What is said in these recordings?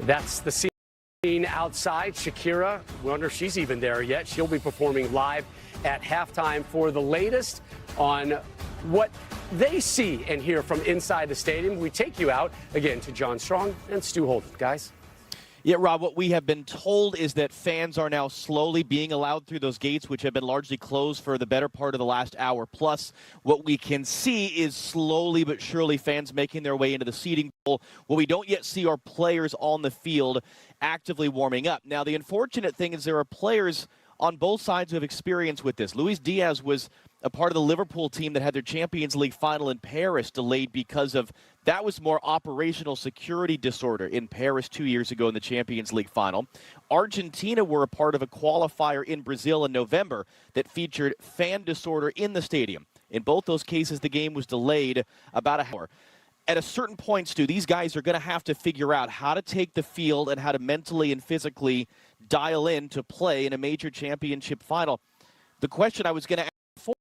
That's the scene outside. Shakira, we wonder if she's even there yet. She'll be performing live at halftime for the latest on what they see and hear from inside the stadium. We take you out again to John Strong and Stu Holden. Guys. Yeah, Rob, what we have been told is that fans are now slowly being allowed through those gates, which have been largely closed for the better part of the last hour. Plus, what we can see is slowly but surely fans making their way into the seating bowl. What we don't yet see are players on the field actively warming up. Now, the unfortunate thing is there are players on both sides who have experience with this. Luis Diaz was a part of the Liverpool team that had their Champions League final in Paris delayed because of that was more operational security disorder in Paris 2 years ago in the Champions League final. Argentina were a part of a qualifier in Brazil in November that featured fan disorder in the stadium. In both those cases, the game was delayed about an hour. At a certain point, Stu, these guys are going to have to figure out how to take the field and how to mentally and physically dial in to play in a major championship final. The question I was going to ask before,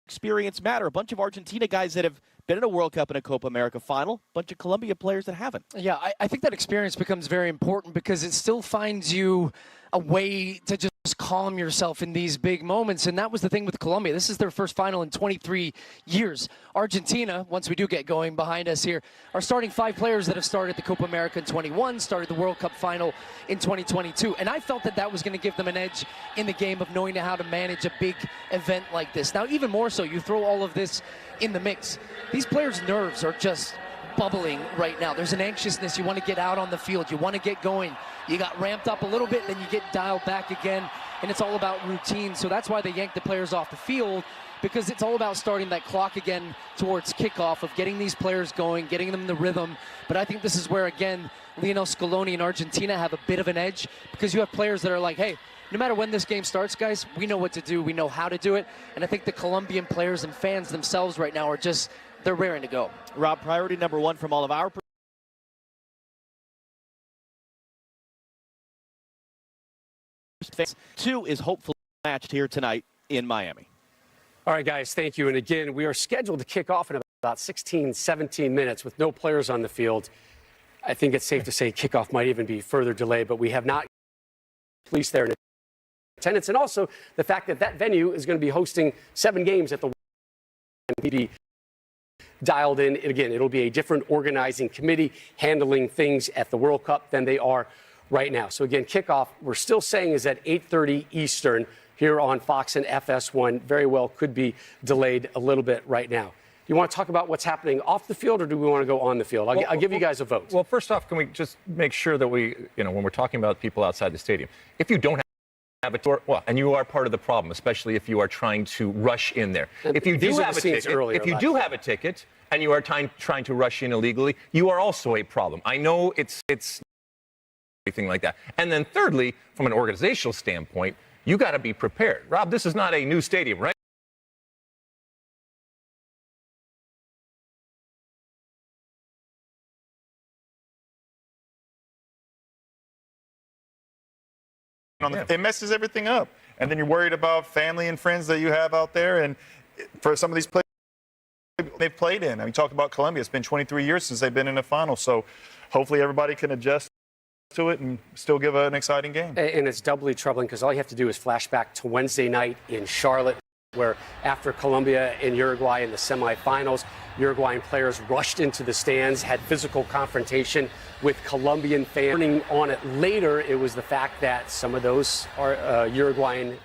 experience matter. A bunch of Argentina guys that have been in a World Cup and a Copa America final, a bunch of Colombia players that haven't. Yeah, I think that experience becomes very important because it still finds you a way to just calm yourself in these big moments, and that was the thing with Colombia. This is their first final in 23 years. Argentina, once we do get going behind us here, are starting 5 players that have started the Copa America in 21, started the World Cup final in 2022, and I felt that that was going to give them an edge in the game of knowing how to manage a big event like this. Now, even more so, you throw all of this in the mix. These players' nerves are just bubbling right now. There's an anxiousness. You want to get out on the field. You want to get going. You got ramped up a little bit, then you get dialed back again, and it's all about routine. So that's why they yanked the players off the field, because it's all about starting that clock again towards kickoff, of getting these players going, getting them in the rhythm. But I think this is where, again, Lionel Scaloni and Argentina have a bit of an edge, because you have players that are like, hey, no matter when this game starts, guys, we know what to do. We know how to do it. And I think the Colombian players and fans themselves right now are just, they're raring to go. Rob, priority number one from all of our fans. 2 is hopefully matched here tonight in Miami. All right, guys, thank you. And again, we are scheduled to kick off in about 16, 17 minutes with no players on the field. I think it's safe to say kickoff might even be further delayed, but we have not police there in attendance. And also the fact that that venue is going to be hosting 7 games at the be dialed in. Again, it'll be a different organizing committee handling things at the World Cup than they are right now. So again, kickoff, we're still saying, is at 8:30 Eastern here on Fox and FS1. Very well could be delayed a little bit right now. You want to talk about what's happening off the field, or do we want to go on the field? I'll give you guys a vote. Well, first off, can we just make sure that we, when we're talking about people outside the stadium, if you don't have a tour, well, and you are part of the problem, especially if you are trying to rush in there. If you do have a ticket, and you are trying to rush in illegally, you are also a problem. I know it's anything like that. And then thirdly, from an organizational standpoint, you got to be prepared. Rob, this is not a new stadium, right? It messes everything up. And then you're worried about family and friends that you have out there. And for some of these players they've played in, I mean, talk about Colombia. It's been 23 years since they've been in the final. So hopefully everybody can adjust to it and still give an exciting game. And it's doubly troubling because all you have to do is flash back to Wednesday night in Charlotte, where after Colombia and Uruguay in the semifinals, Uruguayan players rushed into the stands, had physical confrontation with Colombian fans. Turning on it later, it was the fact that some of those Uruguayan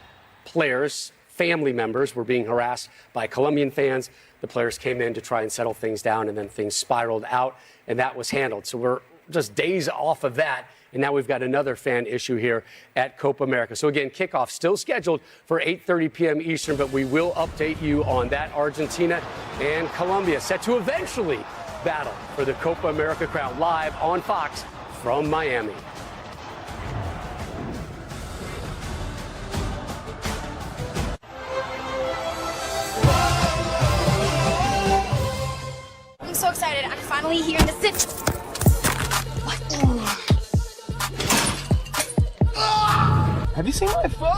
players, family members, were being harassed by Colombian fans. The players came in to try and settle things down, and then things spiraled out, and that was handled. So we're just days off of that, and now we've got another fan issue here at Copa America. So again, kickoff still scheduled for 8:30 p.m. Eastern, but we will update you on that. Argentina and Colombia set to eventually battle for the Copa America crown, live on Fox from Miami. I'm so excited. I'm finally here in the city. What? Have you seen my phone?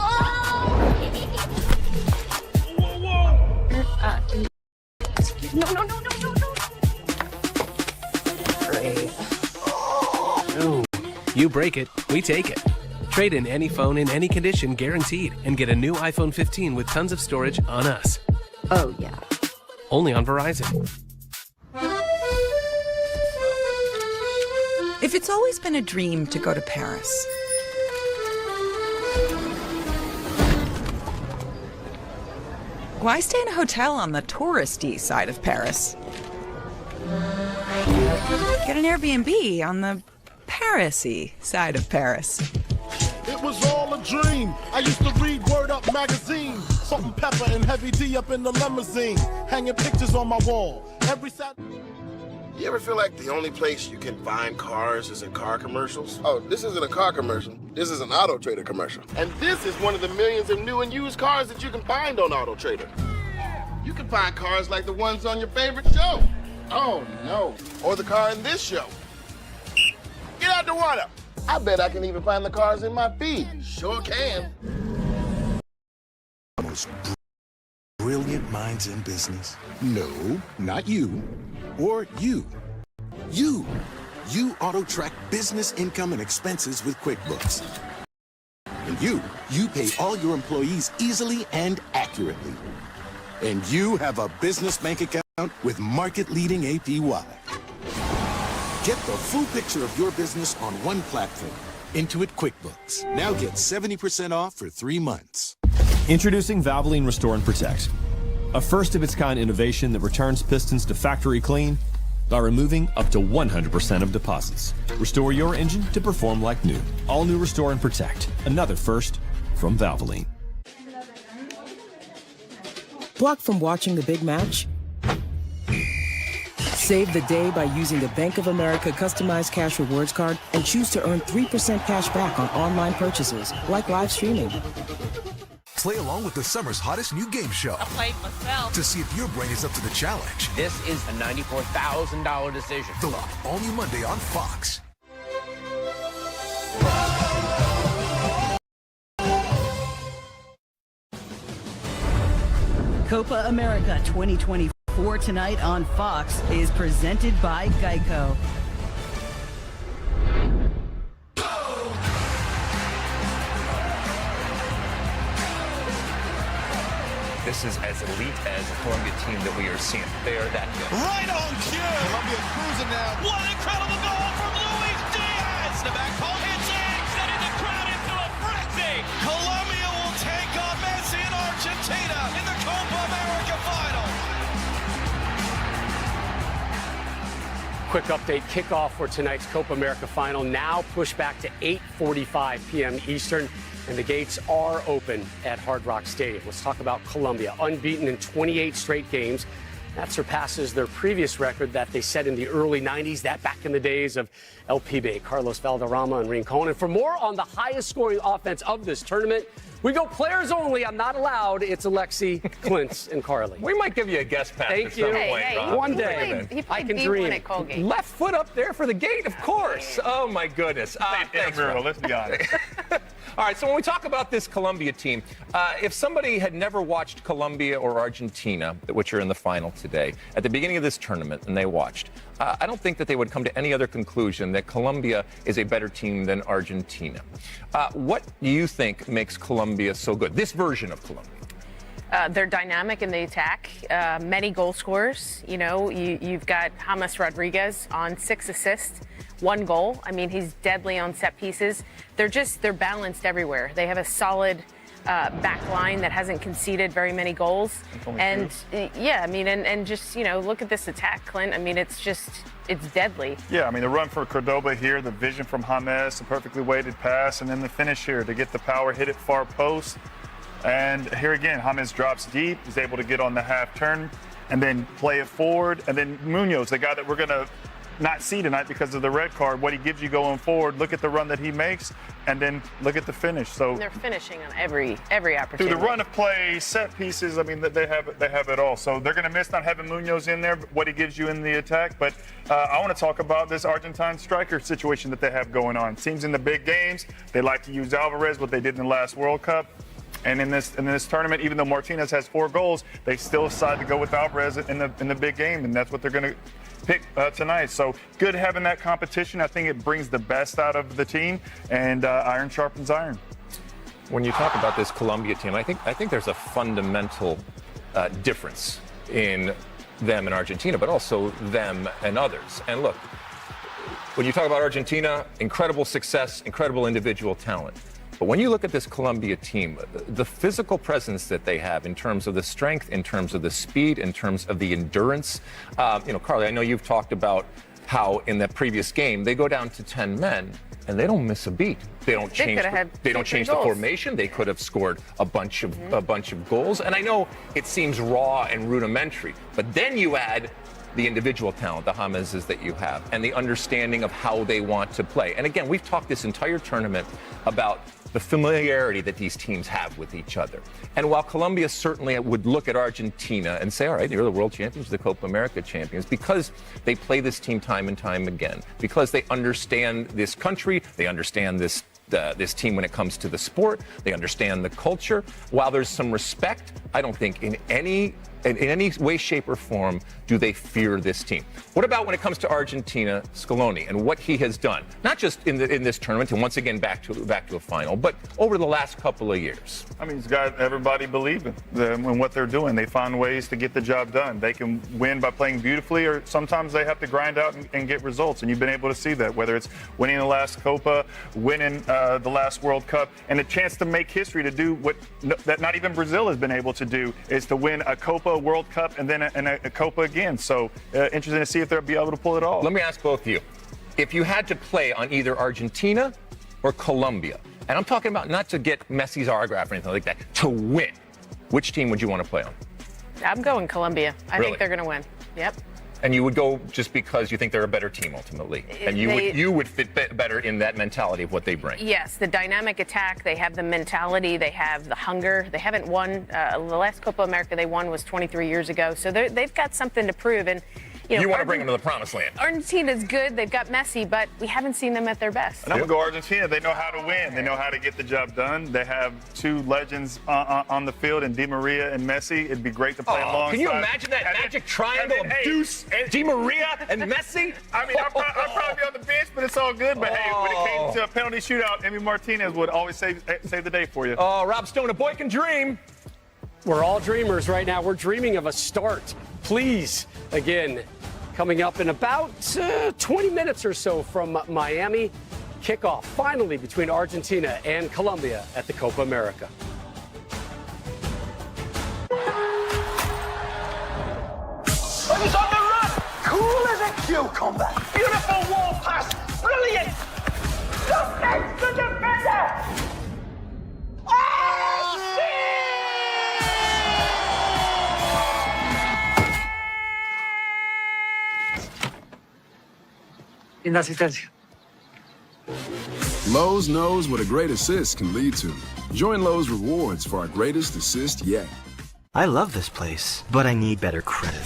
No. Great. You break it, we take it. Trade in any phone in any condition guaranteed and get a new iPhone 15 with tons of storage on us. Oh, yeah. Only on Verizon. If it's always been a dream to go to Paris, why stay in a hotel on the touristy side of Paris? Get an Airbnb on the Paris-y side of Paris. It was all a dream. I used to read Word Up magazine. Salt and pepper and heavy D up in the limousine. Hanging pictures on my wall. Every Saturday. You ever feel like the only place you can find cars is in car commercials? Oh, this isn't a car commercial. This is an Auto Trader commercial. And this is one of the millions of new and used cars that you can find on Auto Trader. You can find cars like the ones on your favorite show. Oh, no. Or the car in this show. Get out the water. I bet I can even find the cars in my feed. Sure can. Most brilliant minds in business. No, not you. Or you. You auto track business income and expenses with QuickBooks. And you pay all your employees easily and accurately. And you have a business bank account with market-leading APY. Get the full picture of your business on one platform. Intuit QuickBooks. Now get 70% off for 3 months. Introducing Valvoline Restore and Protect, a first-of-its-kind innovation that returns pistons to factory clean by removing up to 100% of deposits. Restore your engine to perform like new. All new Restore and Protect, another first from Valvoline. Blocked from watching the big match? Save the day by using the Bank of America customized cash rewards card and choose to earn 3% cash back on online purchases, like live streaming. Play along with the summer's hottest new game show. I played myself to see if your brain is up to the challenge. This is a $94,000 decision. The Lock, all new Monday on Fox. Copa America 2024 tonight on Fox is presented by Geico. This is as elite as a Colombia team that we are seeing. They are that good. Right on cue. Colombia cruising now. What an incredible goal from Luis Diaz! The back post hits it, sending the crowd into a frenzy. Colombia will take on Messi and Argentina in the Copa America final. Quick update, kickoff for tonight's Copa America final now pushed back to 8:45 p.m. Eastern, and the gates are open at Hard Rock Stadium. Let's talk about Colombia, unbeaten in 28 straight games. That surpasses their previous record that they set in the early 90s, that back in the days of El Pibe, Carlos Valderrama, and Rincon. And for more on the highest scoring offense of this tournament, we go players only. I'm not allowed. It's Alexi, Clint, and Carly. We might give you a guest pass at some point, Rob. One day. I can dream. Left foot up there for the gate, of course. Oh, my goodness. Thanks, Rob. Let's be honest. All right, so when we talk about this Colombia team, if somebody had never watched Colombia or Argentina, which are in the final today, at the beginning of this tournament, and they watched, I don't think that they would come to any other conclusion that Colombia is a better team than Argentina. What do you think makes Colombia so good, this version of Colombia? They're dynamic in the attack, many goal scorers. You know, you've got James Rodriguez on 6 assists, 1 goal. I mean, he's deadly on set pieces. They're balanced everywhere. They have a solid back line that hasn't conceded very many goals. And yeah, I mean, and just, you know, look at this attack, Clint. I mean, it's deadly. Yeah, I mean, the run for Cordoba here, the vision from James, the perfectly weighted pass, and then the finish here to get the power, hit it far post. And here again, James drops deep. He's able to get on the half turn and then play it forward. And then Munoz, the guy that we're going to not see tonight because of the red card, what he gives you going forward, look at the run that he makes, and then look at the finish. So they're finishing on every opportunity. Through the run of play, set pieces, I mean, they have it all. So they're going to miss not having Munoz in there, what he gives you in the attack. But I want to talk about this Argentine striker situation that they have going on. Teams in the big games, they like to use Alvarez, what they did in the last World Cup. And in this tournament, even though Martinez has 4 goals, they still decide to go with Alvarez in the big game, and that's what they're going to pick tonight. So good having that competition. I think it brings the best out of the team, and iron sharpens iron. When you talk about this Colombia team, I think there's a fundamental difference in them and Argentina, but also them and others. And look, when you talk about Argentina, incredible success, incredible individual talent. But when you look at this Colombia team, the physical presence that they have in terms of the strength, in terms of the speed, in terms of the endurance, Carly, I know you've talked about how in that previous game they go down to 10 men and they don't miss a beat. They don't change the formation. They could have scored a bunch of goals. And I know it seems raw and rudimentary, but then you add the individual talent, the Jameses that you have, and the understanding of how they want to play. And again, we've talked this entire tournament about the familiarity that these teams have with each other. And while Colombia certainly would look at Argentina and say, all right, you're the world champions, the Copa America champions, because they play this team time and time again, because they understand this country, they understand this team when it comes to the sport, they understand the culture. While there's some respect, I don't think in any way, shape, or form do they fear this team. What about when it comes to Argentina, Scaloni, and what he has done, not just in this tournament and once again back to a final, but over the last couple of years? I mean, he's got everybody believing in what they're doing. They find ways to get the job done. They can win by playing beautifully, or sometimes they have to grind out and get results. And you've been able to see that, whether it's winning the last Copa, winning the last World Cup, and a chance to make history, to do what that not even Brazil has been able to do, is to win a Copa, a World Cup, and then a Copa again. So interesting to see if they'll be able to pull it off. Let me ask both of you. If you had to play on either Argentina or Colombia, and I'm talking about not to get Messi's autograph or anything like that, to win, which team would you want to play on? I'm going Colombia. I think they're going to win. Yep. And you would go just because you think they're a better team ultimately, and you would fit better in that mentality of what they bring. Yes, the dynamic attack. They have the mentality. They have the hunger. They haven't won. The last Copa America they won was 23 years ago, so they've got something to prove. And you want to bring them to the promised land. Argentina's good. They've got Messi, but we haven't seen them at their best. And I'm going to go Argentina. They know how to win. They know how to get the job done. They have two legends on the field in Di Maria and Messi. It'd be great to play alongside. Can you imagine that magic triangle of Deuce and Di Maria and Messi? I mean, I'd probably be on the bench, but it's all good. But hey, when it came to a penalty shootout, Emi Martinez would always save the day for you. Oh, Rob Stone, a boy can dream. We're all dreamers right now. We're dreaming of a start. Please, again, coming up in about 20 minutes or so from Miami, kickoff finally between Argentina and Colombia at the Copa America. He's on the run! Cool as a cucumber! Beautiful wall pass! Brilliant! Just next to the defender! Lowe's knows what a great assist can lead to. Join Lowe's Rewards for our greatest assist yet. I love this place, but I need better credit.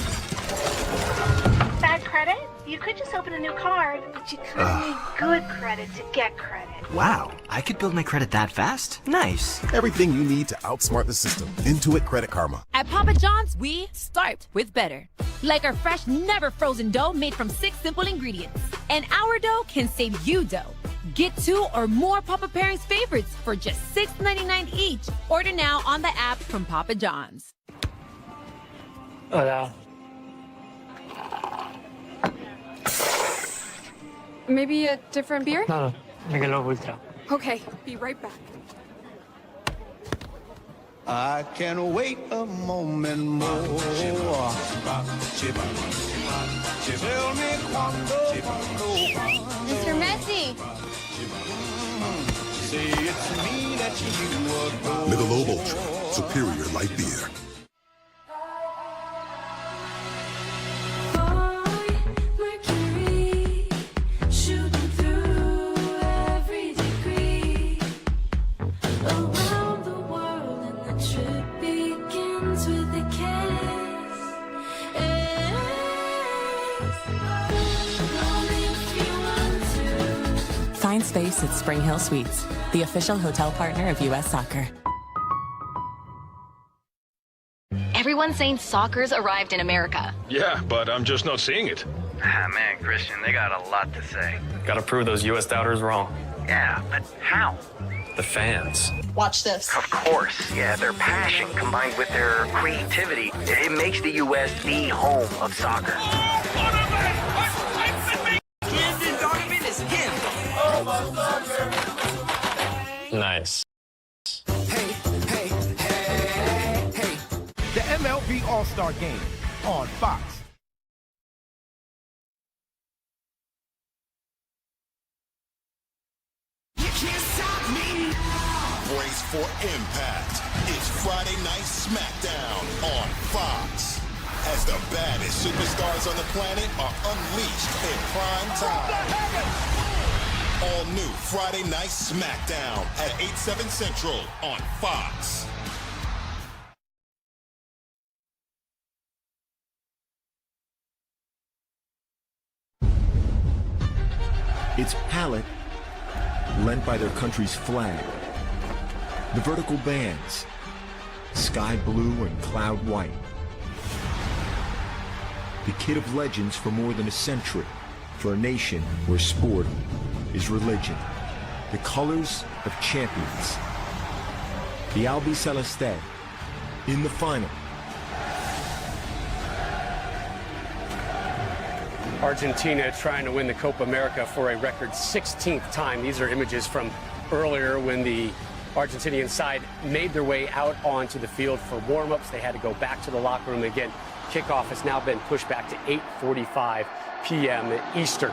Bad credit? You could just open a new card, but you kind of need good credit to get credit. Wow, I could build my credit that fast? Nice. Everything you need to outsmart the system. Intuit Credit Karma. At Papa John's, we start with better. Like our fresh, never frozen dough made from 6 simple ingredients. And our dough can save you dough. Get 2 or more Papa Pairings favorites for just $6.99 each. Order now on the app from Papa John's. Hola. Maybe a different beer? No, Michelob Ultra. Okay, be right back. I can't wait a moment more. Mr. Messi! Michelob Ultra, superior light beer. Find space at Spring Hill Suites, the official hotel partner of U.S. Soccer. Everyone's saying soccer's arrived in America. Yeah, but I'm just not seeing it. Ah, man, Christian, they got a lot to say. Gotta prove those U.S. doubters wrong. Yeah, but how? The fans. Watch this. Of course, yeah, their passion combined with their creativity, it makes the U.S. the home of soccer. Nice. The MLB All-Star Game on Fox. Brace for impact. It's Friday Night SmackDown on Fox. As the baddest superstars on the planet are unleashed in prime time. All new Friday Night SmackDown at 8/7 Central on Fox. Its palette lent by their country's flag. The vertical bands, sky blue and cloud white. The kit of legends for more than a century, for a nation where sport is religion. The colors of champions. The Albiceleste in the final. Argentina trying to win the Copa America for a record 16th time. These are images from earlier when the Argentinian side made their way out onto the field for warm-ups. They had to go back to the locker room again. Kickoff has now been pushed back to 8:45 p.m. Eastern.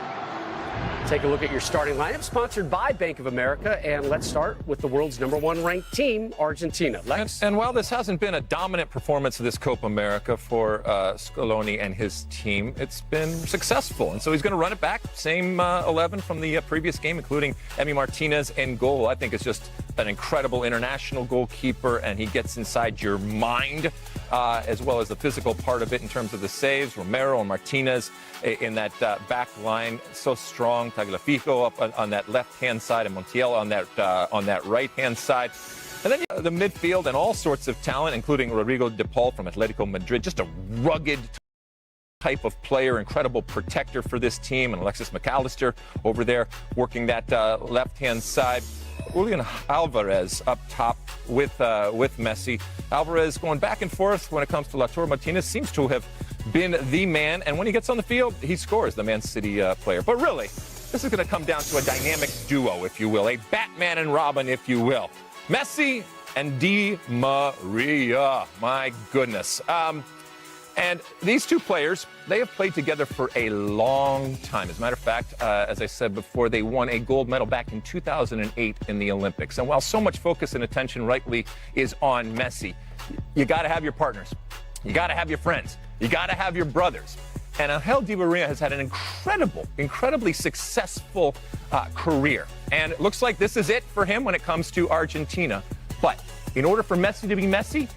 Take a look at your starting lineup, sponsored by Bank of America, and let's start with the world's #1 ranked team, Argentina. Lex? And while this hasn't been a dominant performance of this Copa America for Scaloni and his team, it's been successful, and so he's going to run it back. Same 11 from the previous game, including Emi Martinez in goal. I think it's just an incredible international goalkeeper, and he gets inside your mind, as well as the physical part of it in terms of the saves. Romero and Martinez in that back line, so strong. Tagliafico up on that left-hand side, and Montiel on that right-hand side. And then the midfield and all sorts of talent, including Rodrigo de Paul from Atletico Madrid, just a rugged type of player, incredible protector for this team, and Alexis McAllister over there working that left-hand side. Julian Alvarez up top with Messi. Alvarez going back and forth when it comes to Lautaro Martinez, seems to have been the man, and when he gets on the field, he scores, the Man City player. But really, this is going to come down to a dynamic duo, if you will, a Batman and Robin, if you will. Messi and Di Maria, my goodness. And these two players, they have played together for a long time. As a matter of fact, as I said before, they won a gold medal back in 2008 in the Olympics. And while so much focus and attention rightly is on Messi, you got to have your partners. You got to have your friends. You got to have your brothers. And Angel Di Maria has had an incredibly successful career. And it looks like this is it for him when it comes to Argentina. But in order for Messi to be Messi,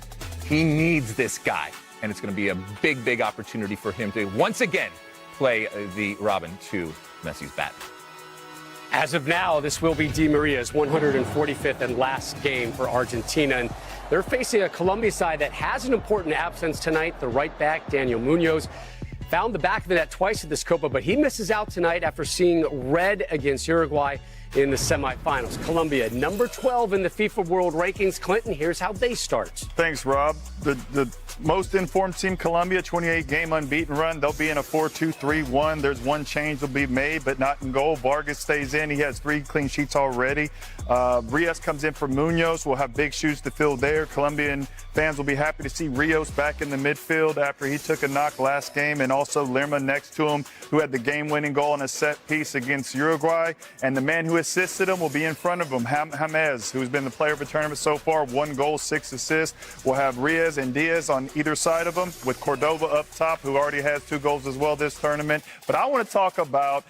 he needs this guy. And it's going to be a big, big opportunity for him to once again play the Robin to Messi's bat. As of now, this will be Di Maria's 145th and last game for Argentina. And they're facing a Colombia side that has an important absence tonight. The right back, Daniel Munoz, found the back of the net twice at this Copa, but he misses out tonight after seeing red against Uruguay in the semifinals. Colombia, number 12 in the FIFA World Rankings. Clinton, here's how they start. Thanks, Rob. The most informed team, Colombia, 28-game unbeaten run. They'll be in a 4-2-3-1. There's one change will be made, but not in goal. Vargas stays in. He has 3 clean sheets already. Rios comes in for Munoz. We'll have big shoes to fill there. Colombian fans will be happy to see Rios back in the midfield after he took a knock last game, and also Lerma next to him, who had the game-winning goal on a set piece against Uruguay. And the man who assisted him will be in front of him, James, who's been the player of the tournament so far, 1 goal, 6 assists. We'll have Rios and Diaz on either side of him, with Cordova up top, who already has 2 goals as well this tournament. But I want to talk about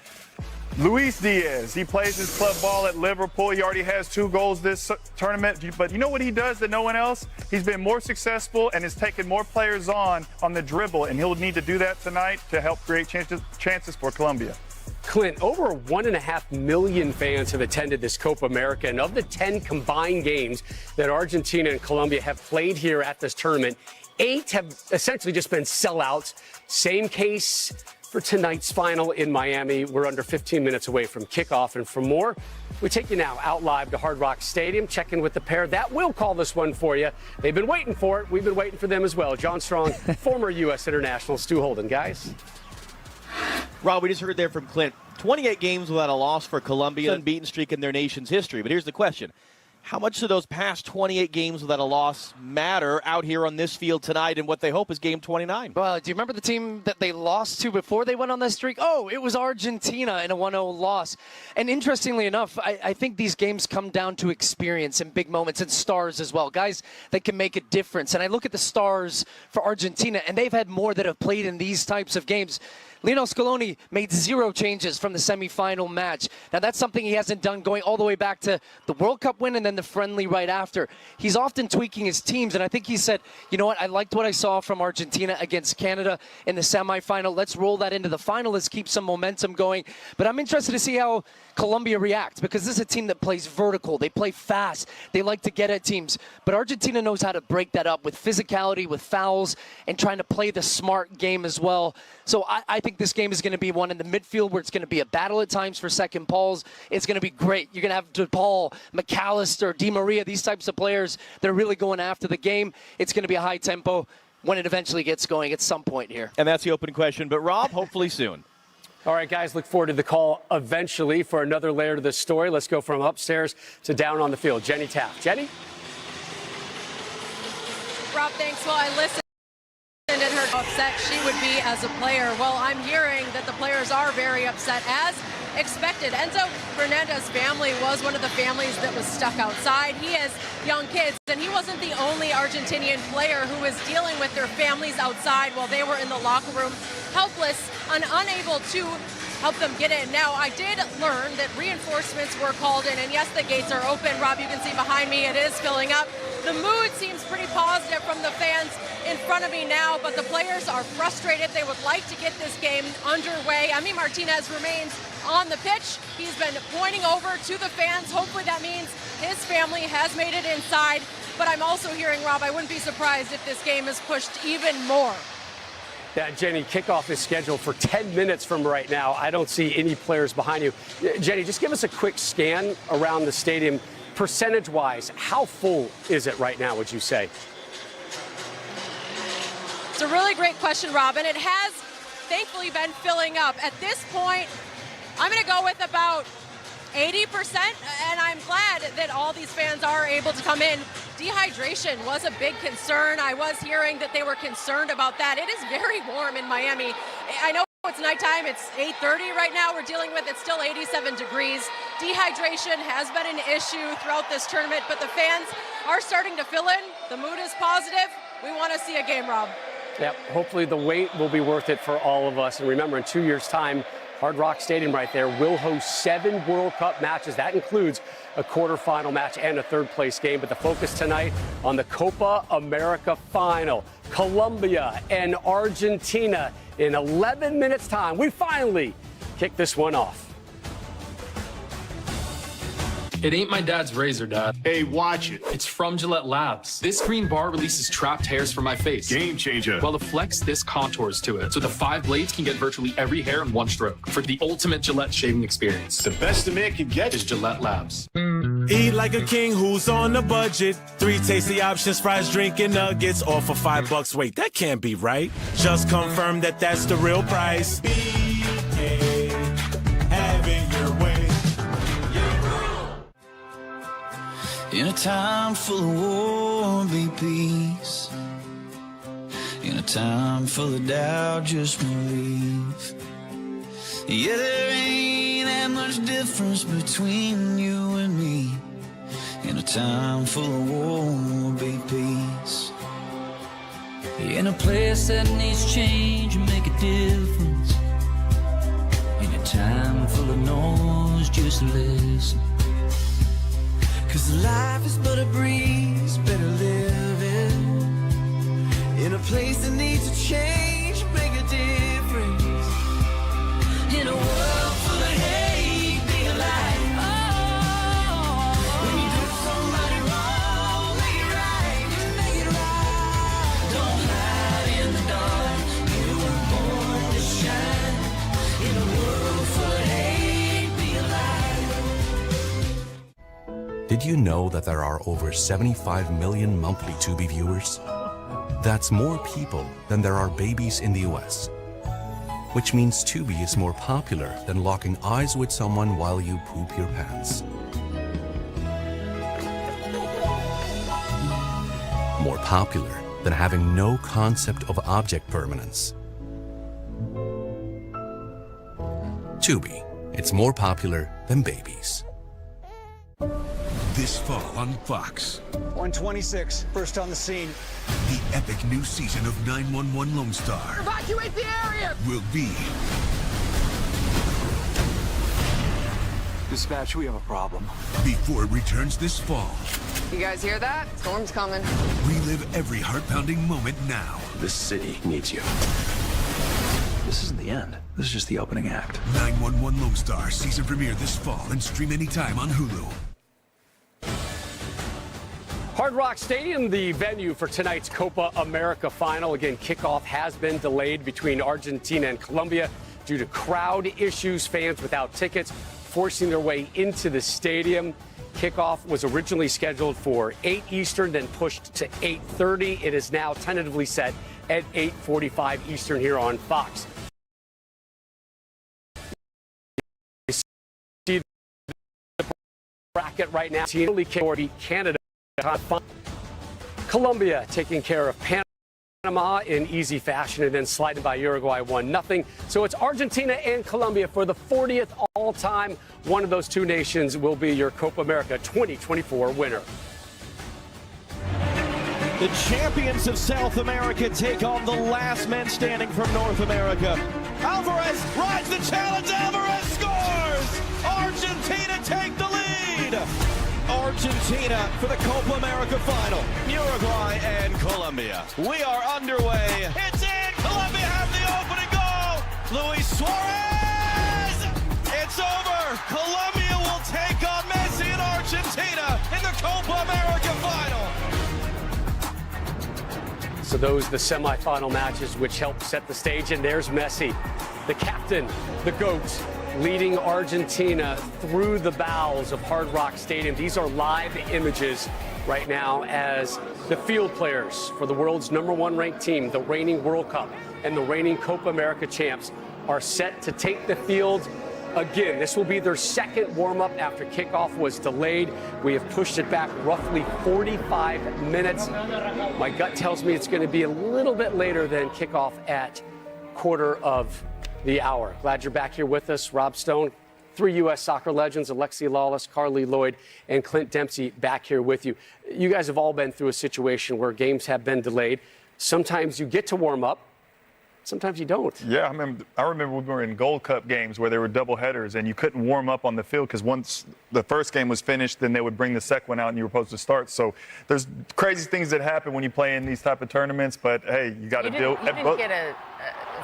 Luis Diaz. He plays his club ball at Liverpool. He already has 2 goals this tournament. But you know what he does that no one else? He's been more successful and has taken more players on the dribble, and he'll need to do that tonight to help create chances for Colombia. Clint, over 1.5 million fans have attended this Copa America, and of the 10 combined games that Argentina and Colombia have played here at this tournament, 8 have essentially just been sellouts. Same case for tonight's final in Miami. We're under 15 minutes away from kickoff, and for more, we take you now out live to Hard Rock Stadium, check in with the pair that will call this one for you. They've been waiting for it. We've been waiting for them as well. John Strong, former U.S. international. Stu Holden, guys. Rob, we just heard there from Clint. 28 games without a loss for Colombia, unbeaten streak in their nation's history. But here's the question. How much do those past 28 games without a loss matter out here on this field tonight and what they hope is game 29? Well, do you remember the team that they lost to before they went on that streak? Oh, it was Argentina in a 1-0 loss. And interestingly enough, I think these games come down to experience and big moments and stars as well. Guys that can make a difference. And I look at the stars for Argentina, and they've had more that have played in these types of games. Lionel Scaloni made 0 changes from the semifinal match. Now, that's something he hasn't done going all the way back to the World Cup win and then the friendly right after. He's often tweaking his teams, and I think he said, you know what, I liked what I saw from Argentina against Canada in the semifinal. Let's roll that into the final. Let's keep some momentum going. But I'm interested to see how Colombia reacts, because this is a team that plays vertical. They play fast. They like to get at teams. But Argentina knows how to break that up with physicality, with fouls, and trying to play the smart game as well. So I think this game is going to be one in the midfield where it's going to be a battle at times for second balls. It's going to be great. You're going to have DePaul, McAllister, Di Maria, these types of players. They're really going after the game. It's going to be a high tempo when it eventually gets going at some point here. And that's the open question. But, Rob, hopefully soon. All right, guys, look forward to the call eventually for another layer to this story. Let's go from upstairs to down on the field. Jenny Taft. Jenny? Rob, thanks. Well, I listened and her upset she would be as a player. Well, I'm hearing that the players are very upset, as expected. Enzo Fernandez's family was one of the families that was stuck outside. He has young kids, and he wasn't the only Argentinian player who was dealing with their families outside while they were in the locker room, helpless and unable to help them get in. Now, I did learn that reinforcements were called in, and yes, the gates are open. Rob, you can see behind me, it is filling up. The mood seems pretty positive from the fans in front of me now, but the players are frustrated. They would like to get this game underway. Emi Martinez remains on the pitch. He's been pointing over to the fans. Hopefully that means his family has made it inside. But I'm also hearing, Rob, I wouldn't be surprised if this game is pushed even more. Yeah, Jenny, kickoff is scheduled for 10 minutes from right now. I don't see any players behind you. Jenny, just give us a quick scan around the stadium. Percentage-wise, how full is it right now, would you say? It's a really great question, Rob, and it has thankfully been filling up. At this point, I'm going to go with about 80%, and I'm glad that all these fans are able to come in. Dehydration was a big concern. I was hearing that they were concerned about that. It is very warm in Miami. I know it's nighttime. It's 8:30 right now. We're dealing with, it's still 87 degrees. Dehydration has been an issue throughout this tournament, but the fans are starting to fill in. The mood is positive. We want to see a game, Rob. Yep, hopefully the wait will be worth it for all of us. And remember, in 2 years' time, Hard Rock Stadium right there will host 7 World Cup matches. That includes a quarterfinal match and a third-place game. But the focus tonight on the Copa America final. Colombia and Argentina in 11 minutes' time. We finally kick this one off. It ain't my dad's razor, Dad. Hey, watch it. It's from Gillette Labs. This green bar releases trapped hairs from my face. Game changer. While the Flex, this contours to it. So the 5 blades can get virtually every hair in one stroke. For the ultimate Gillette shaving experience. The best a man can get is Gillette Labs. Eat like a king who's on a budget. 3 tasty options, fries, drink, and nuggets. All for $5. Wait, that can't be right. Just confirm that that's the real price. BK, have it your way. In a time full of war, be peace. In a time full of doubt, just believe. Yeah, there ain't that much difference between you and me. In a time full of war, be peace. In a place that needs change, make a difference. In a time full of noise, just listen. 'Cause life is but a breeze, better live it. In a place that needs to change, make a difference. In a world full of hate, be a light. Oh, when you do somebody wrong, make it right, make it right. Don't hide in the dark, you were born to shine. Did you know that there are over 75 million monthly Tubi viewers? That's more people than there are babies in the US. Which means Tubi is more popular than locking eyes with someone while you poop your pants. More popular than having no concept of object permanence. Tubi, it's more popular than babies. This fall on Fox. 126, first on the scene. The epic new season of 911 Lone Star Evacuate the area! will be Dispatch, we have a problem. before it returns this fall. You guys hear that? Storm's coming. Relive every heart-pounding moment now. This city needs you. This isn't the end. This is just the opening act. 911 Lone Star season premiere this fall and stream anytime on Hulu. Hard Rock Stadium, the venue for tonight's Copa America final. Again, kickoff has been delayed between Argentina and Colombia due to crowd issues, fans without tickets forcing their way into the stadium. Kickoff was originally scheduled for 8 Eastern, then pushed to 8:30. It is now tentatively set at 8:45 Eastern here on Fox. You see the bracket right now. Canada. Colombia taking care of Panama in easy fashion and then sliding by Uruguay 1-0. So it's Argentina and Colombia for the 40th all-time. One of those two nations will be your Copa America 2024 winner. The champions of South America take on the last men standing from North America. Alvarez rides the challenge. Alvarez scores! Argentina take the lead! Argentina for the Copa America final. Uruguay and Colombia. We are underway. It's in. Colombia have the opening goal. Luis Suarez. It's over. Colombia will take on Messi and Argentina in the Copa America final. So those the semifinal matches which help set the stage. And there's Messi, the captain, the GOAT, leading Argentina through the bowels of Hard Rock Stadium. These are live images right now as the field players for the world's #1 ranked team, the reigning World Cup and the reigning Copa America champs, are set to take the field again. This will be their second warm-up after kickoff was delayed. We have pushed it back roughly 45 minutes. My gut tells me it's going to be a little bit later than kickoff at quarter of the hour. Glad you're back here with us. Rob Stone, 3 U.S. soccer legends, Alexi Lawless, Carly Lloyd, and Clint Dempsey back here with you. You guys have all been through a situation where games have been delayed. Sometimes you get to warm up. Sometimes you don't. Yeah, I remember we were in Gold Cup games where there were double headers and you couldn't warm up on the field because once the first game was finished, then they would bring the second one out and you were supposed to start. So there's crazy things that happen when you play in these type of tournaments. But hey, you got to deal. You didn't get a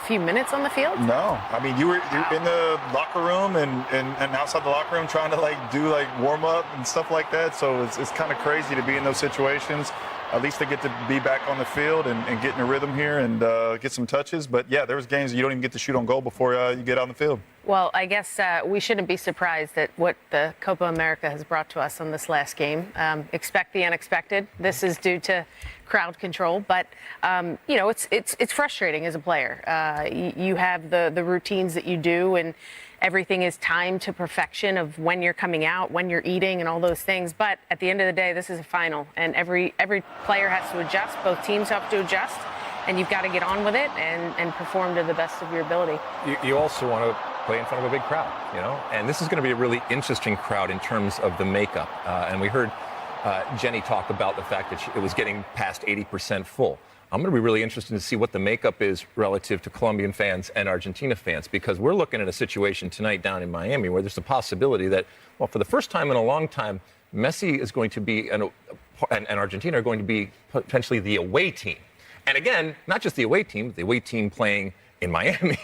few minutes on the field? No, I mean you're in the locker room and outside the locker room trying to do warm up and stuff like that. So it's kind of crazy to be in those situations. At least they get to be back on the field and get in a rhythm here and get some touches. But, yeah, there's games you don't even get to shoot on goal before you get on the field. Well, I guess we shouldn't be surprised at what the Copa America has brought to us on this last game. Expect the unexpected. This is due to crowd control. But, it's frustrating as a player. You have the routines that you do, and everything is timed to perfection of when you're coming out, when you're eating, and all those things. But at the end of the day, this is a final, and every player has to adjust. Both teams have to adjust, and you've got to get on with it and perform to the best of your ability. You also want to play in front of a big crowd, and this is going to be a really interesting crowd in terms of the makeup. And we heard Jenny talk about the fact that it was getting past 80% full. I'm going to be really interested to see what the makeup is relative to Colombian fans and Argentina fans, because we're looking at a situation tonight down in Miami where there's a possibility that, well, for the first time in a long time, Messi is going to be, and Argentina are going to be potentially the away team. And again, not just the away team playing in Miami,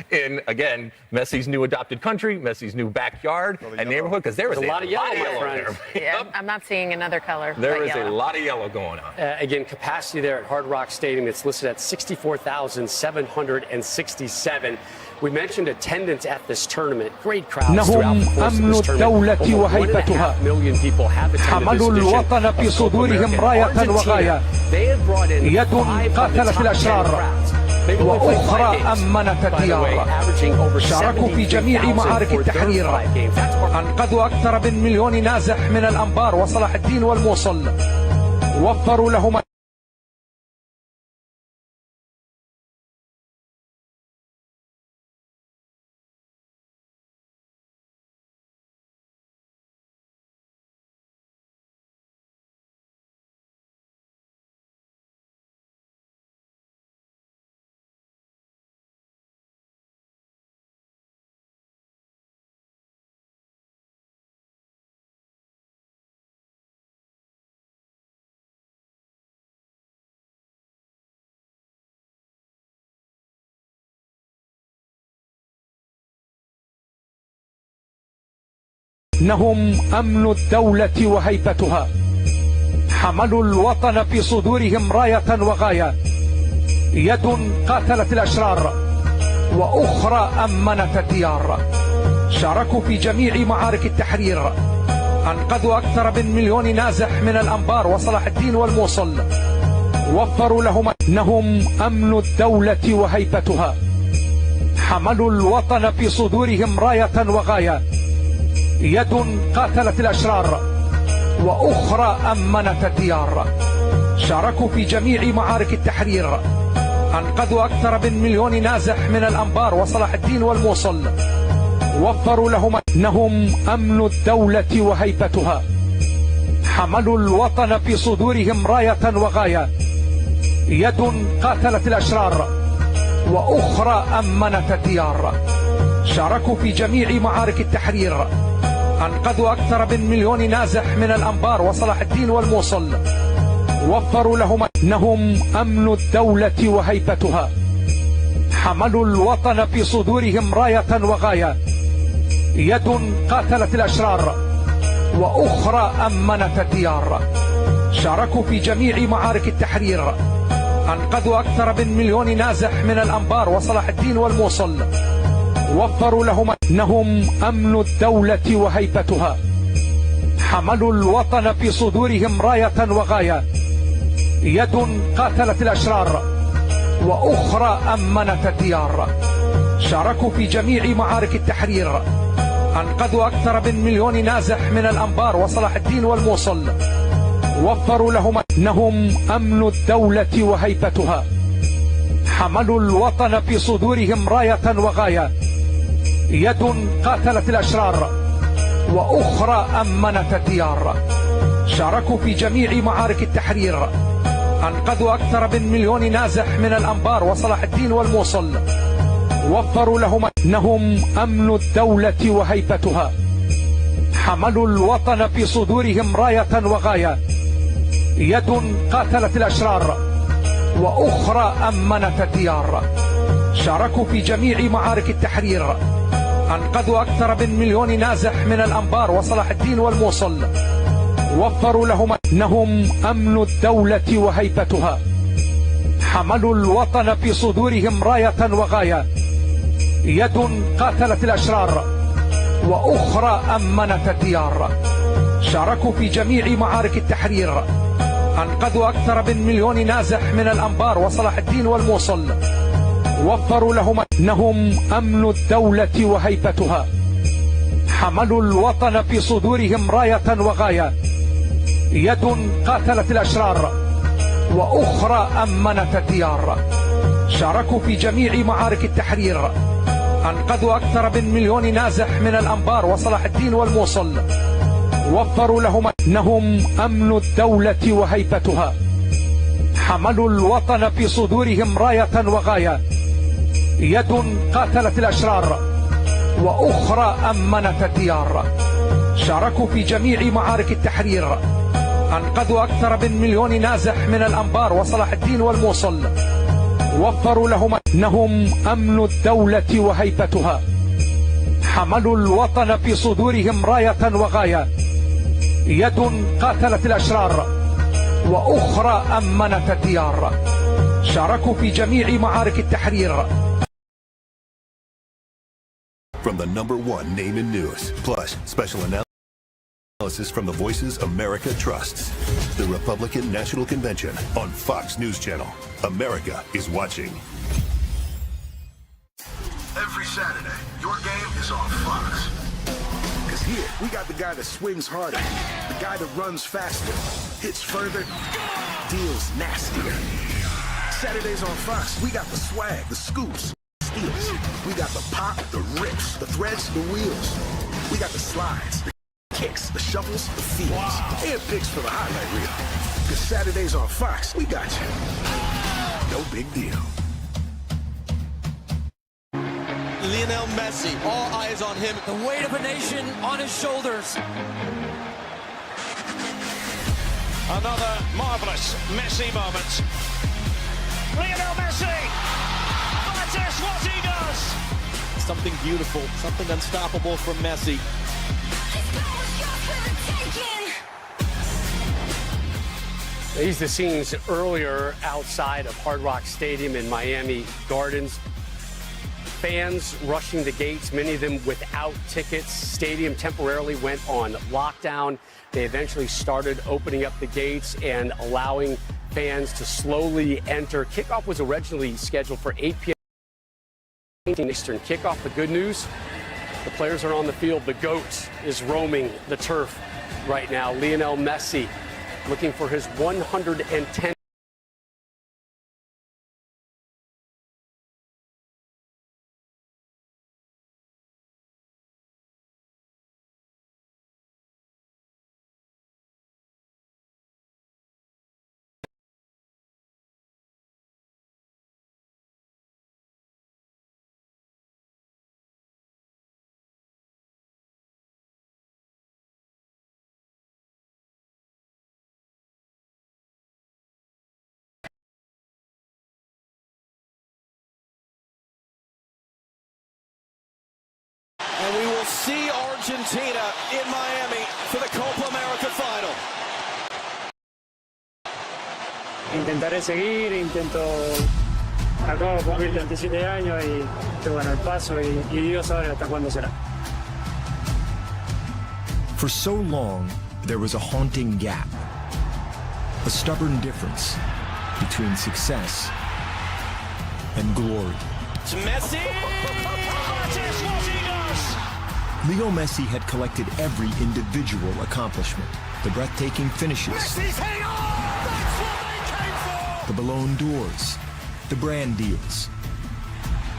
in, again, Messi's new adopted country, Messi's new backyard and neighborhood, because there is a lot of yellow there. Yeah, I'm not seeing another color. There is a lot of yellow going on. Again, capacity there at Hard Rock Stadium, it's listed at 64,767. We mentioned attendance at this tournament. Great crowds throughout the course of this tournament. Over 1.5 million people have attended this edition of Copa America. Argentina, they have brought in 5 of the top 10 crowds. وأخرى أمنت ديار شاركوا في جميع معارك التحرير أنقذوا أكثر من 1,000,000 نازح من الأنبار وصلاح الدين والموصل وفروا لهم إنهم أمن الدولة وهيبتها حملوا الوطن في صدورهم راية وغاية يد قاتلت الأشرار وأخرى أمنت الديار شاركوا في جميع معارك التحرير أنقذوا أكثر من 1,000,000 نازح من الأنبار وصلاح الدين والموصل وفروا لهم إنهم أمن الدولة وهيبتها حملوا الوطن في صدورهم راية وغاية يد قاتلت الأشرار وأخرى أمنت الديار شاركوا في جميع معارك التحرير أنقذوا أكثر من 1,000,000 نازح من الأنبار وصلاح الدين والموصل وفروا لهم إنهم أمن الدولة وهيبتها حملوا الوطن في صدورهم راية وغاية يد قاتلت الأشرار وأخرى أمنت الديار شاركوا في جميع معارك التحرير أنقذوا أكثر من 1,000,000 نازح من الأنبار وصلاح الدين والموصل وفروا لهم إنهم أمن الدولة وهيبتها حملوا الوطن في صدورهم راية وغاية يد قاتلت الأشرار وأخرى أمنت الديار شاركوا في جميع معارك التحرير أنقذوا أكثر من 1,000,000 نازح من الأنبار وصلاح الدين والموصل وفروا لهم إنهم أمن الدولة وهيبتها حملوا الوطن في صدورهم راية وغاية يد قاتلت الأشرار وأخرى أمنت الديار شاركوا في جميع معارك التحرير أنقذوا أكثر من 1,000,000 نازح من الأنبار وصلاح الدين والموصل وفروا لهم إنهم أمن الدولة وهيبتها حملوا الوطن في صدورهم راية وغاية يد قاتلت الأشرار وأخرى أمنت الديار شاركوا في جميع معارك التحرير أنقذوا أكثر من 1,000,000 نازح من الأنبار وصلاح الدين والموصل وفروا لهم إنهم أمن الدولة وهيبتها حملوا الوطن في صدورهم راية وغاية يد قاتلت الأشرار وأخرى أمنت الديار شاركوا في جميع معارك التحرير أنقذوا أكثر من 1,000,000 نازح من الأنبار وصلاح الدين والموصل وفروا لهم إنهم أمن الدولة وهيبتها حملوا الوطن في صدورهم راية وغاية يد قاتلت الأشرار وأخرى أمنت الديار شاركوا في جميع معارك التحرير أنقذوا أكثر من 1,000,000 نازح من الأنبار وصلاح الدين والموصل وفروا لهم إنهم أمن الدولة وهيبتها حملوا الوطن في صدورهم راية وغاية يد قاتلت الأشرار وأخرى أمنت الديار شاركوا في جميع معارك التحرير أنقذوا أكثر من 1,000,000 نازح من الأنبار وصلاح الدين والموصل وفروا لهم إنهم أمن الدولة وهيبتها حملوا الوطن في صدورهم راية وغاية يد قاتلت الأشرار وأخرى أمنت الديار شاركوا في جميع معارك التحرير أنقذوا أكثر من 1,000,000 نازح من الأنبار وصلاح الدين والموصل وفروا لهم أنهم أمن الدولة وهيبتها، حملوا الوطن في صدورهم راية وغاية، يد قاتلت الأشرار وأخرى أمنت الديار، شاركوا في جميع معارك التحرير. From the #1 name in news, plus special analysis from the voices America trusts. The Republican National Convention on Fox News Channel. America is watching. Every Saturday, your game is on Fox. Because here, we got the guy that swings harder, the guy that runs faster, hits further, deals nastier. Saturdays on Fox, we got the swag, the scoops, steals. We got the pop, the rips, the threads, the wheels. We got the slides, the kicks, the shovels, the feeds, and picks for the highlight reel. Because Saturdays on Fox, we got you. No big deal. Lionel Messi, all eyes on him. The weight of a nation on his shoulders. Another marvelous Messi moment. Lionel Messi! That is what he does! Something beautiful, something unstoppable from Messi. These are the scenes earlier outside of Hard Rock Stadium in Miami Gardens. Fans rushing the gates, many of them without tickets. Stadium temporarily went on lockdown. They eventually started opening up the gates and allowing fans to slowly enter. Kickoff was originally scheduled for 8 p.m. Eastern. Kickoff, the good news, the players are on the field. The GOAT is roaming the turf right now. Lionel Messi looking for his 110th. And we will see Argentina in Miami for the Copa America final. Intentaré seguir, intento, acabo de cumplir 37 años y bueno, el paso y Dios sabe hasta cuándo será. For so long, there was a haunting gap, a stubborn difference between success and glory. To Messi! That is what he does! Leo Messi had collected every individual accomplishment, the breathtaking finishes, Messi's hang on! That's what they came for! the Ballon d'Ors, the brand deals.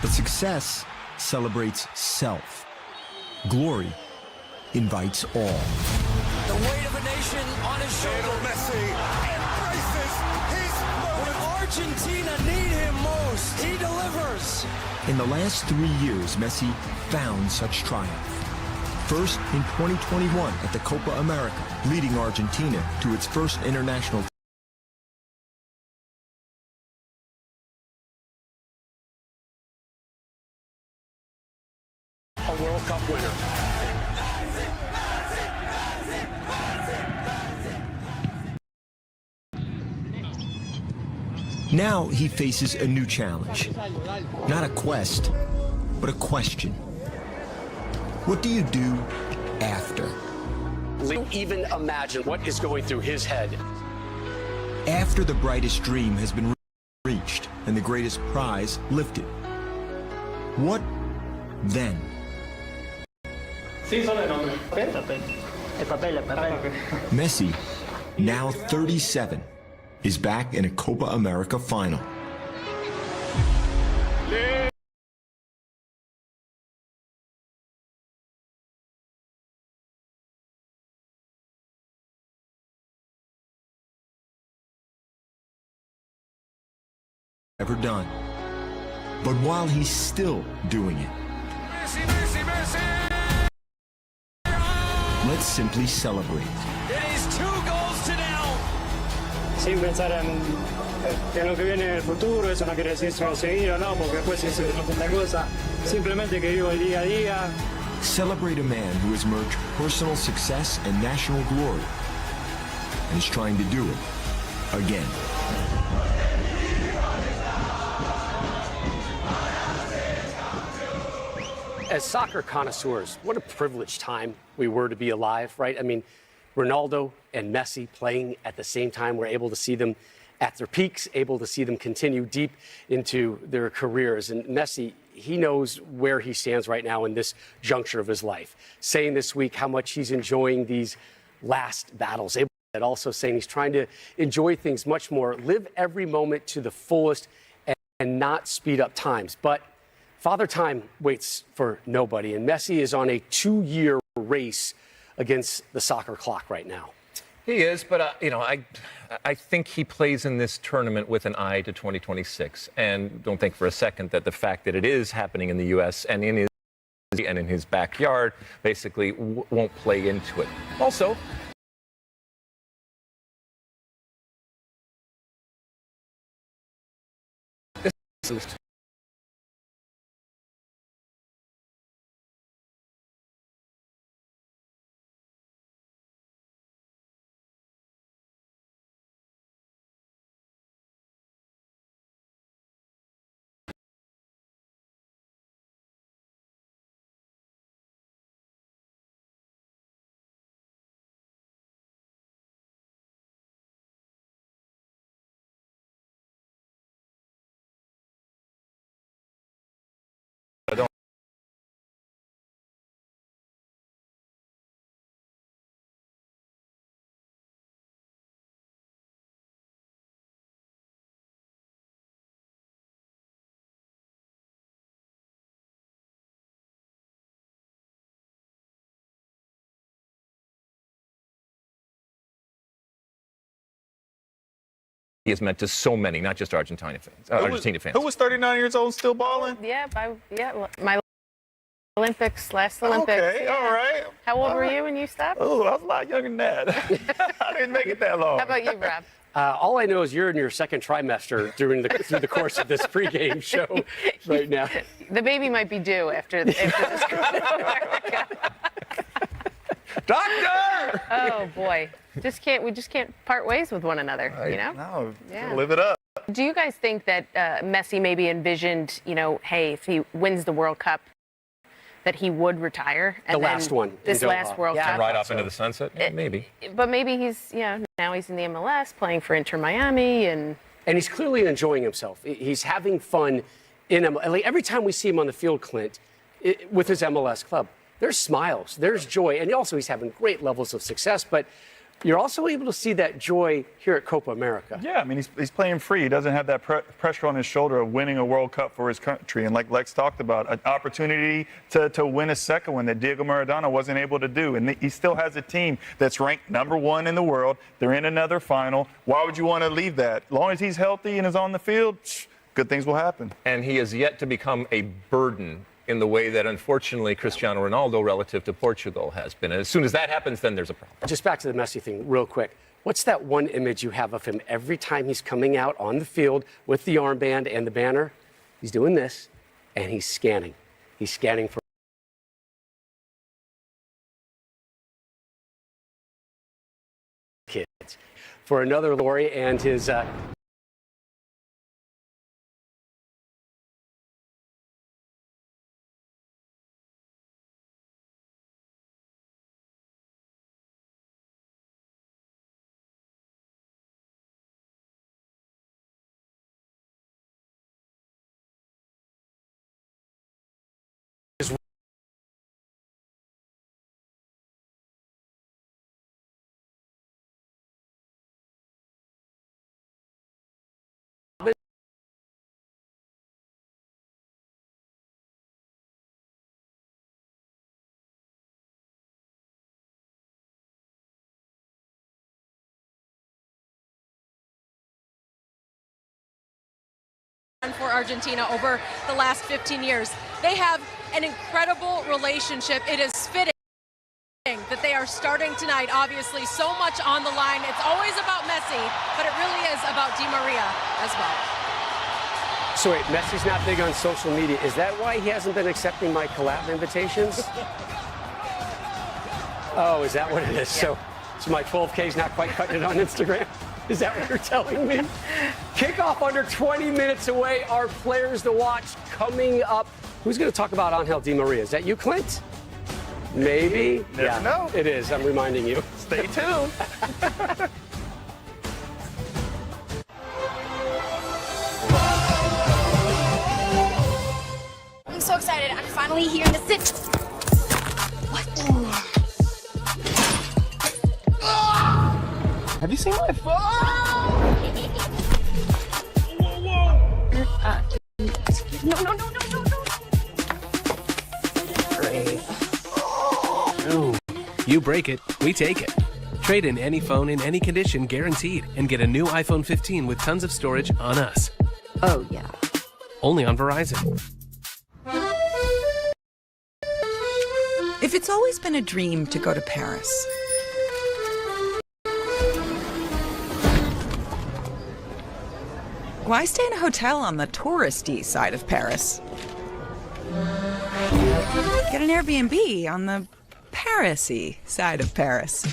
But success celebrates self. Glory invites all. The weight of a nation on his shoulders. Messi embraces his When Argentina need him most, he delivers. In the last 3 years, Messi found such triumph. First in 2021 at the Copa America, leading Argentina to its first international A World Cup winner. Now he faces a new challenge. Not a quest, but a question. What do you do after? Even imagine what is going through his head. After the brightest dream has been reached and the greatest prize lifted. What then? Messi, now 37, is back in a Copa America final. Ever done. But while he's still doing it, let's simply celebrate. It is 2 goals to 0. sin pensar en lo que viene en el futuro. Eso no quiere decir si vamos a seguir o no, porque después se hizo otra cosa. Simplemente que vivo el día a día. Celebrate a man who has merged personal success and national glory and is trying to do it again. As soccer connoisseurs, what a privileged time we were to be alive, right? I mean, Ronaldo and Messi playing at the same time. We're able to see them at their peaks, able to see them continue deep into their careers. And Messi, he knows where he stands right now in this juncture of his life. Saying this week how much he's enjoying these last battles. And also saying he's trying to enjoy things much more, live every moment to the fullest and not speed up times. But Father Time waits for nobody, and Messi is on a 2-year race against the soccer clock right now. He is, but you know, I think he plays in this tournament with an eye to 2026, and don't think for a second that the fact that it is happening in the U.S. and in his backyard basically won't play into it. Also, this is he has meant to so many, not just Argentina fans. Who was 39 years old and still balling? Yeah, my last Olympics. Okay, all right. How old were you when you stopped? Oh, I was a lot younger than that. I didn't make it that long. How about you, Rob? All I know is you're in your second trimester through the course of this pregame show right now. The baby might be due after this Copa America. Doctor! Oh boy, we just can't part ways with one another, you know? No, yeah. Live it up. Do you guys think that Messi maybe envisioned, you know, hey, if he wins the World Cup, that he would retire? And the last one. This last World Cup. Right off into the sunset? Maybe. But maybe he's, you know, now he's in the MLS playing for Inter Miami and he's clearly enjoying himself. He's having fun in MLS. Like every time we see him on the field, Clint, with his MLS club, there's smiles, there's joy, and also he's having great levels of success, but you're also able to see that joy here at Copa America. Yeah, I mean, he's playing free. He doesn't have that pressure on his shoulder of winning a World Cup for his country. And like Lex talked about, an opportunity to win a second one that Diego Maradona wasn't able to do. And he still has a team that's ranked #1 in the world. They're in another final. Why would you want to leave that? As long as he's healthy and is on the field, good things will happen. And he has yet to become a burden in the way that, unfortunately, Cristiano Ronaldo relative to Portugal has been. And as soon as that happens, then there's a problem. Just back to the Messi thing real quick. What's that one image you have of him every time he's coming out on the field with the armband and the banner? He's doing this, and he's scanning. He's scanning for kids. For another Lori and his for Argentina over the last 15 years. They have an incredible relationship. It is fitting that that they are starting tonight. Obviously, so much on the line. It's always about Messi, but it really is about Di Maria as well. So wait, Messi's not big on social media. Is that why he hasn't been accepting my collab invitations? Oh, is that what it is? Yeah. So my 12K is not quite cutting it on Instagram? Is that what you're telling me? Kickoff under 20 minutes away. Our players to watch coming up. Who's going to talk about Angel Di Maria? Is that you, Clint? Maybe? Never know. It is. I'm reminding you. Stay tuned. I'm so excited. I'm finally here in the city. What? Have you seen my phone? No. You break it, we take it. Trade in any phone in any condition guaranteed and get a new iPhone 15 with tons of storage on us. Oh, yeah. Only on Verizon. If it's always been a dream to go to Paris, why stay in a hotel on the touristy side of Paris? Get an Airbnb on the Paris-y side of Paris.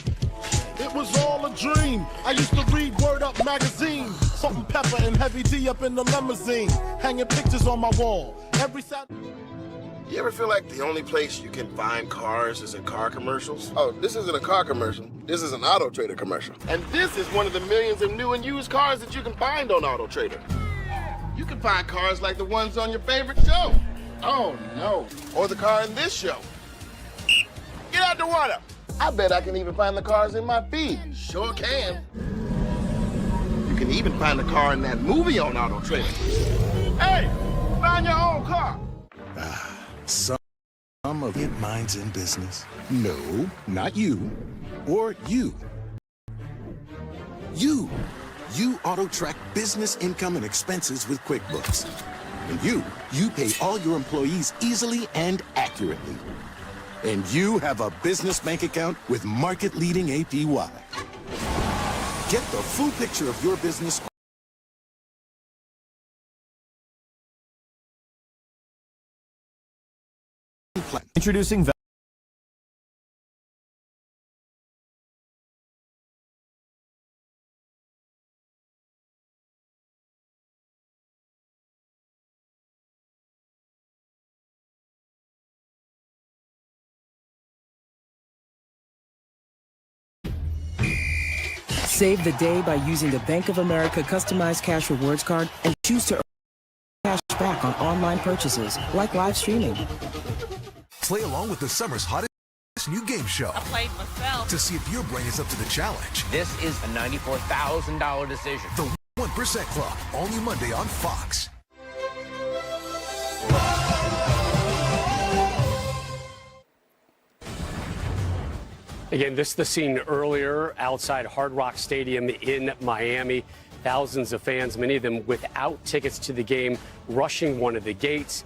It was all a dream. I used to read Word Up magazine. Salt and pepper and heavy D up in the limousine. Hanging pictures on my wall. Every Saturday. You ever feel like the only place you can find cars is in car commercials? Oh, this isn't a car commercial. This is an Auto Trader commercial. And this is one of the millions of new and used cars that you can find on Auto Trader. You can find cars like the ones on your favorite show. Oh, no. Or the car in this show. Get out the water. I bet I can even find the cars in my feed. Sure can. You can even find the car in that movie on Auto Trader. Hey, find your own car. Some of it minds in business. No, not you. Or you. You auto-track business income and expenses with QuickBooks. And you pay all your employees easily and accurately. And you have a business bank account with market-leading APY. Get the full picture of your business. Introducing Save the day by using the Bank of America customized cash rewards card and choose to earn cash back on online purchases like live streaming. Play along with the summer's hottest new game show. I played myself to see if your brain is up to the challenge. This is a $94,000 decision. The 1% Club, all new Monday on Fox. Again, this is the scene earlier outside Hard Rock Stadium in Miami. Thousands of fans, many of them without tickets to the game, rushing one of the gates.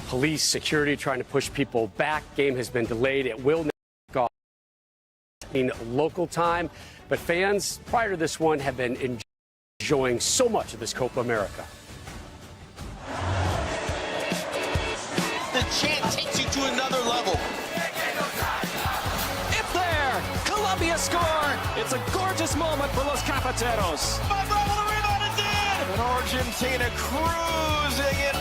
Police, security trying to push people back. Game has been delayed. It will not in local time. But fans, prior to this one, have been enjoying so much of this Copa America. The chant takes you to another level. It's there! Colombia score! It's a gorgeous moment for Los Cafeteros. And Argentina cruising it.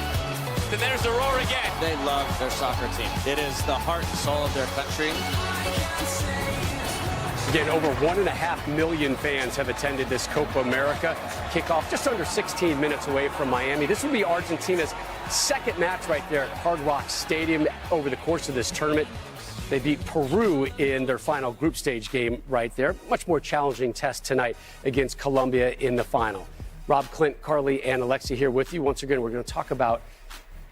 And there's the roar again. They love their soccer team. It is the heart and soul of their country. Again, over 1.5 million fans have attended this Copa America. Kickoff just under 16 minutes away from Miami. This will be Argentina's second match right there at Hard Rock Stadium over the course of this tournament. They beat Peru in their final group stage game right there. Much more challenging test tonight against Colombia in the final. Rob, Clint, Carly, and Alexi here with you. Once again, we're going to talk about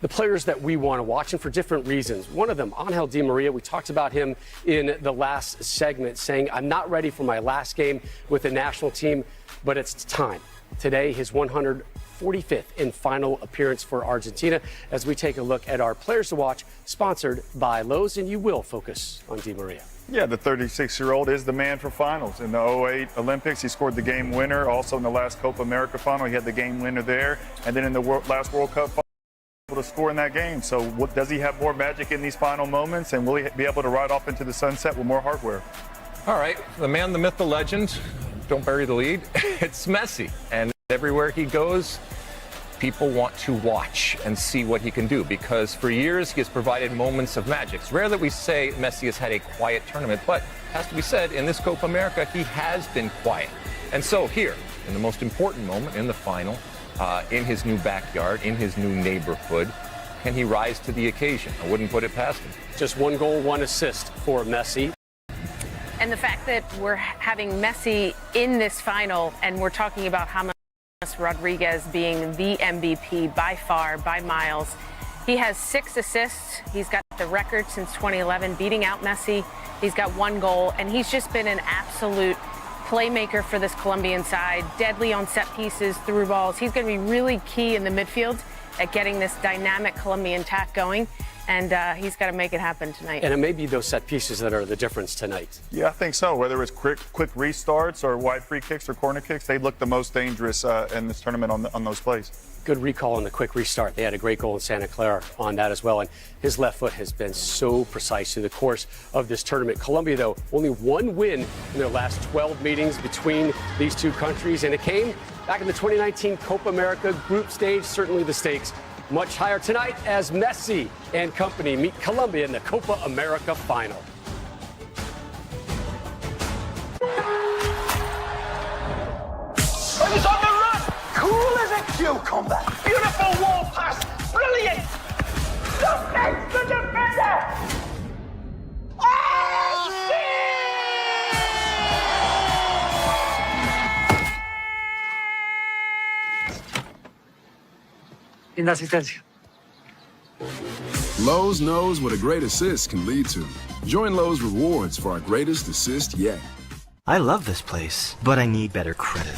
the players that we want to watch, and for different reasons. One of them, Angel Di Maria, we talked about him in the last segment, saying, I'm not ready for my last game with the national team, but it's time. Today, his 145th and final appearance for Argentina, as we take a look at our players to watch, sponsored by Lowe's, and you will focus on Di Maria. Yeah, the 36-year-old is the man for finals. In the 08 Olympics, he scored the game winner. Also in the last Copa America final, he had the game winner there. And then in the last World Cup final, able to score in that game. So does he have more magic in these final moments? And will he be able to ride off into the sunset with more hardware? All right, the man, the myth, the legend. Don't bury the lead. It's Messi. And everywhere he goes, people want to watch and see what he can do, because for years he has provided moments of magic. It's rare that we say Messi has had a quiet tournament, but has to be said, in this Copa America, he has been quiet. And so here, in the most important moment, in the final, in his new backyard, in his new neighborhood, can he rise to the occasion? I wouldn't put it past him. Just 1 goal, 1 assist for Messi. And the fact that we're having Messi in this final, and we're talking about James Rodriguez being the MVP by far, by miles. He has 6 assists. He's got the record since 2011, beating out Messi. He's got 1 goal, and he's just been an absolute playmaker for this Colombian side, deadly on set pieces, through balls. He's going to be really key in the midfield at getting this dynamic Colombian attack going, and he's got to make it happen tonight. And it may be those set pieces that are the difference tonight. Yeah, I think so. Whether it's quick restarts or wide free kicks or corner kicks, they look the most dangerous in this tournament on those plays. Good recall on the quick restart. They had a great goal in Santa Clara on that as well. And his left foot has been so precise through the course of this tournament. Colombia, though, only 1 win in their last 12 meetings between these two countries. And it came back in the 2019 Copa America group stage. Certainly the stakes much higher tonight as Messi and company meet Colombia in the Copa America final. He's on the run! Cool as a cucumber! Beautiful wall pass! Brilliant! Look next the defender! Oh, Linda asistencia. Lowe's knows what a great assist can lead to. Join Lowe's Rewards for our greatest assist yet. I love this place, but I need better credit.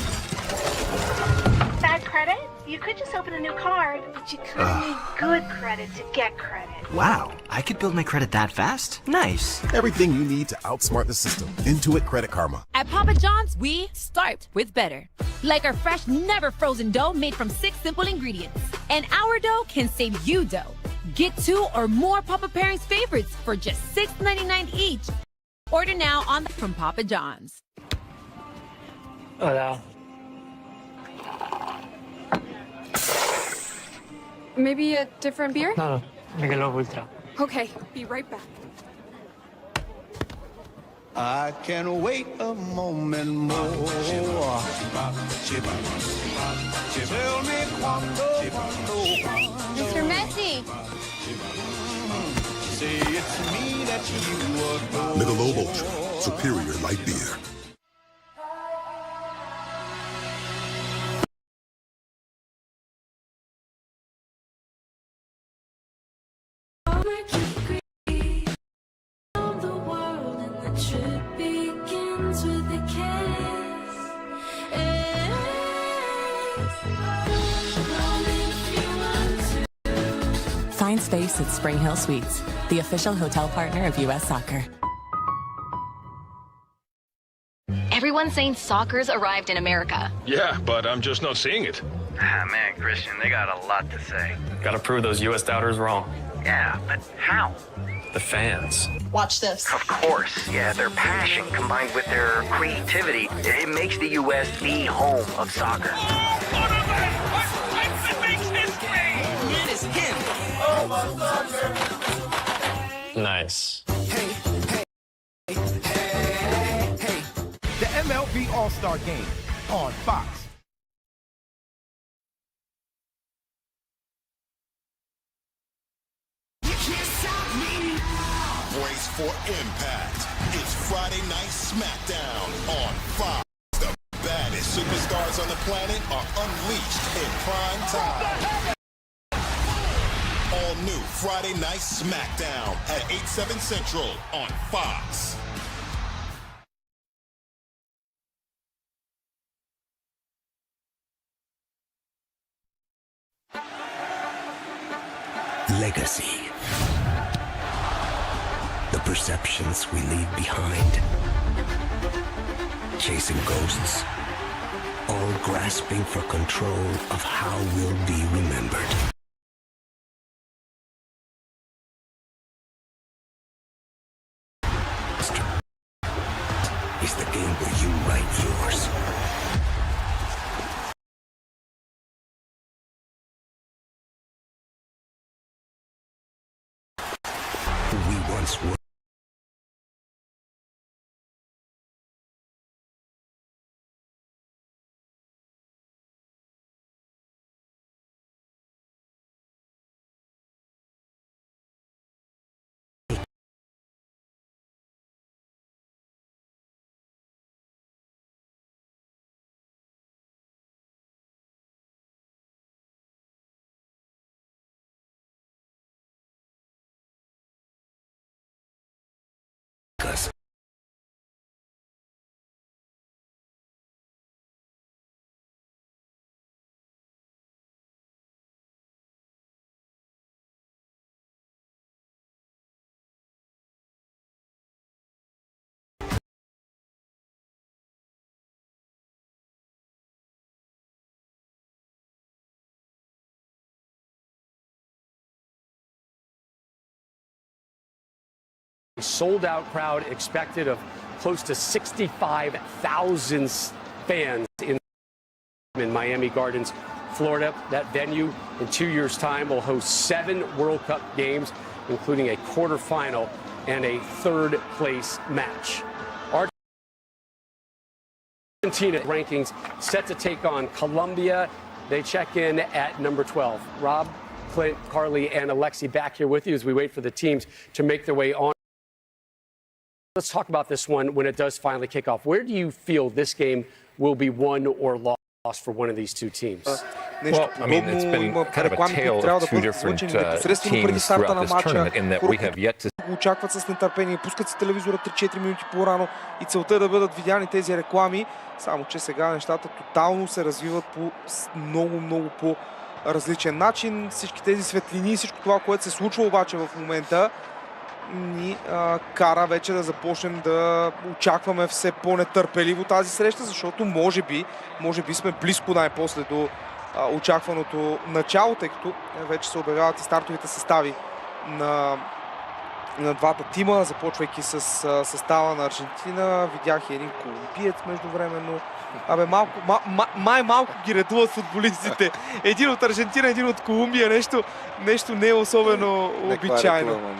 Bad credit? You could just open a new card, but you kind of need good credit to get credit. Wow, I could build my credit that fast? Nice. Everything you need to outsmart the system. Intuit Credit Karma. At Papa John's, we start with better. Like our fresh, never frozen dough made from 6 simple ingredients. And our dough can save you dough. Get 2 or more Papa Pairings favorites for just $6.99 each. Order now from Papa John's. Hola. Maybe a different beer? No, Michelob Ultra. Okay, be right back. I can wait a moment more. Tell me Mr. Messi. Say it's me that you adore. Michelob Ultra, superior light beer. Find space at Spring Hill Suites, the official hotel partner of U.S. Soccer. Everyone's saying soccer's arrived in America. Yeah, but I'm just not seeing it. Ah, man, Christian, they got a lot to say. Gotta prove those U.S. doubters wrong. Yeah, but how? The fans. Watch this. Of course, yeah, their passion combined with their creativity, it makes the U.S. the home of soccer. It is him. Nice. The MLB All-Star Game on Fox. Brace for impact. It's Friday Night SmackDown on Fox. The baddest superstars on the planet are unleashed in prime time. All new Friday Night SmackDown at 8/7 Central on Fox. Legacy. The the perceptions we leave behind. Chasing ghosts, all grasping for control of how we'll be remembered. Is the game where you write yours. Who we once were. Sold-out crowd expected of close to 65,000 fans in Miami Gardens, Florida. That venue in 2 years' time will host 7 World Cup games, including a quarterfinal and a third-place match. Argentina rankings set to take on Colombia. They check in at number 12. Rob, Clint, Carly, and Alexi back here with you as we wait for the teams to make their way on. Let's talk about this one when it does finally kick off. Where do you feel this game will be won or lost for one of these two teams? Well, I mean, it's been kind of a tale of two different teams throughout this tournament in that we have yet to... Очакват с нетърпение, пускат си телевизора 3-4 минути по-рано и целта е да бъдат видяни тези реклами, само че сега нещата тотално се развиват по много по-различен начин. Всички тези светлини, всичко това, което се случва обаче в момента, ни кара вече да започнем да очакваме все по-нетърпеливо тази среща, защото може би сме близко най-после до очакваното начало, тъй като вече се обявяват и стартовите състави на двата тима, започвайки с състава на Аржентина. Видях и един колумбиец междувременно. Малко ги редуват футболистите. Един от Аржентина, един от Колумбия. Нещо не е особено обичайно.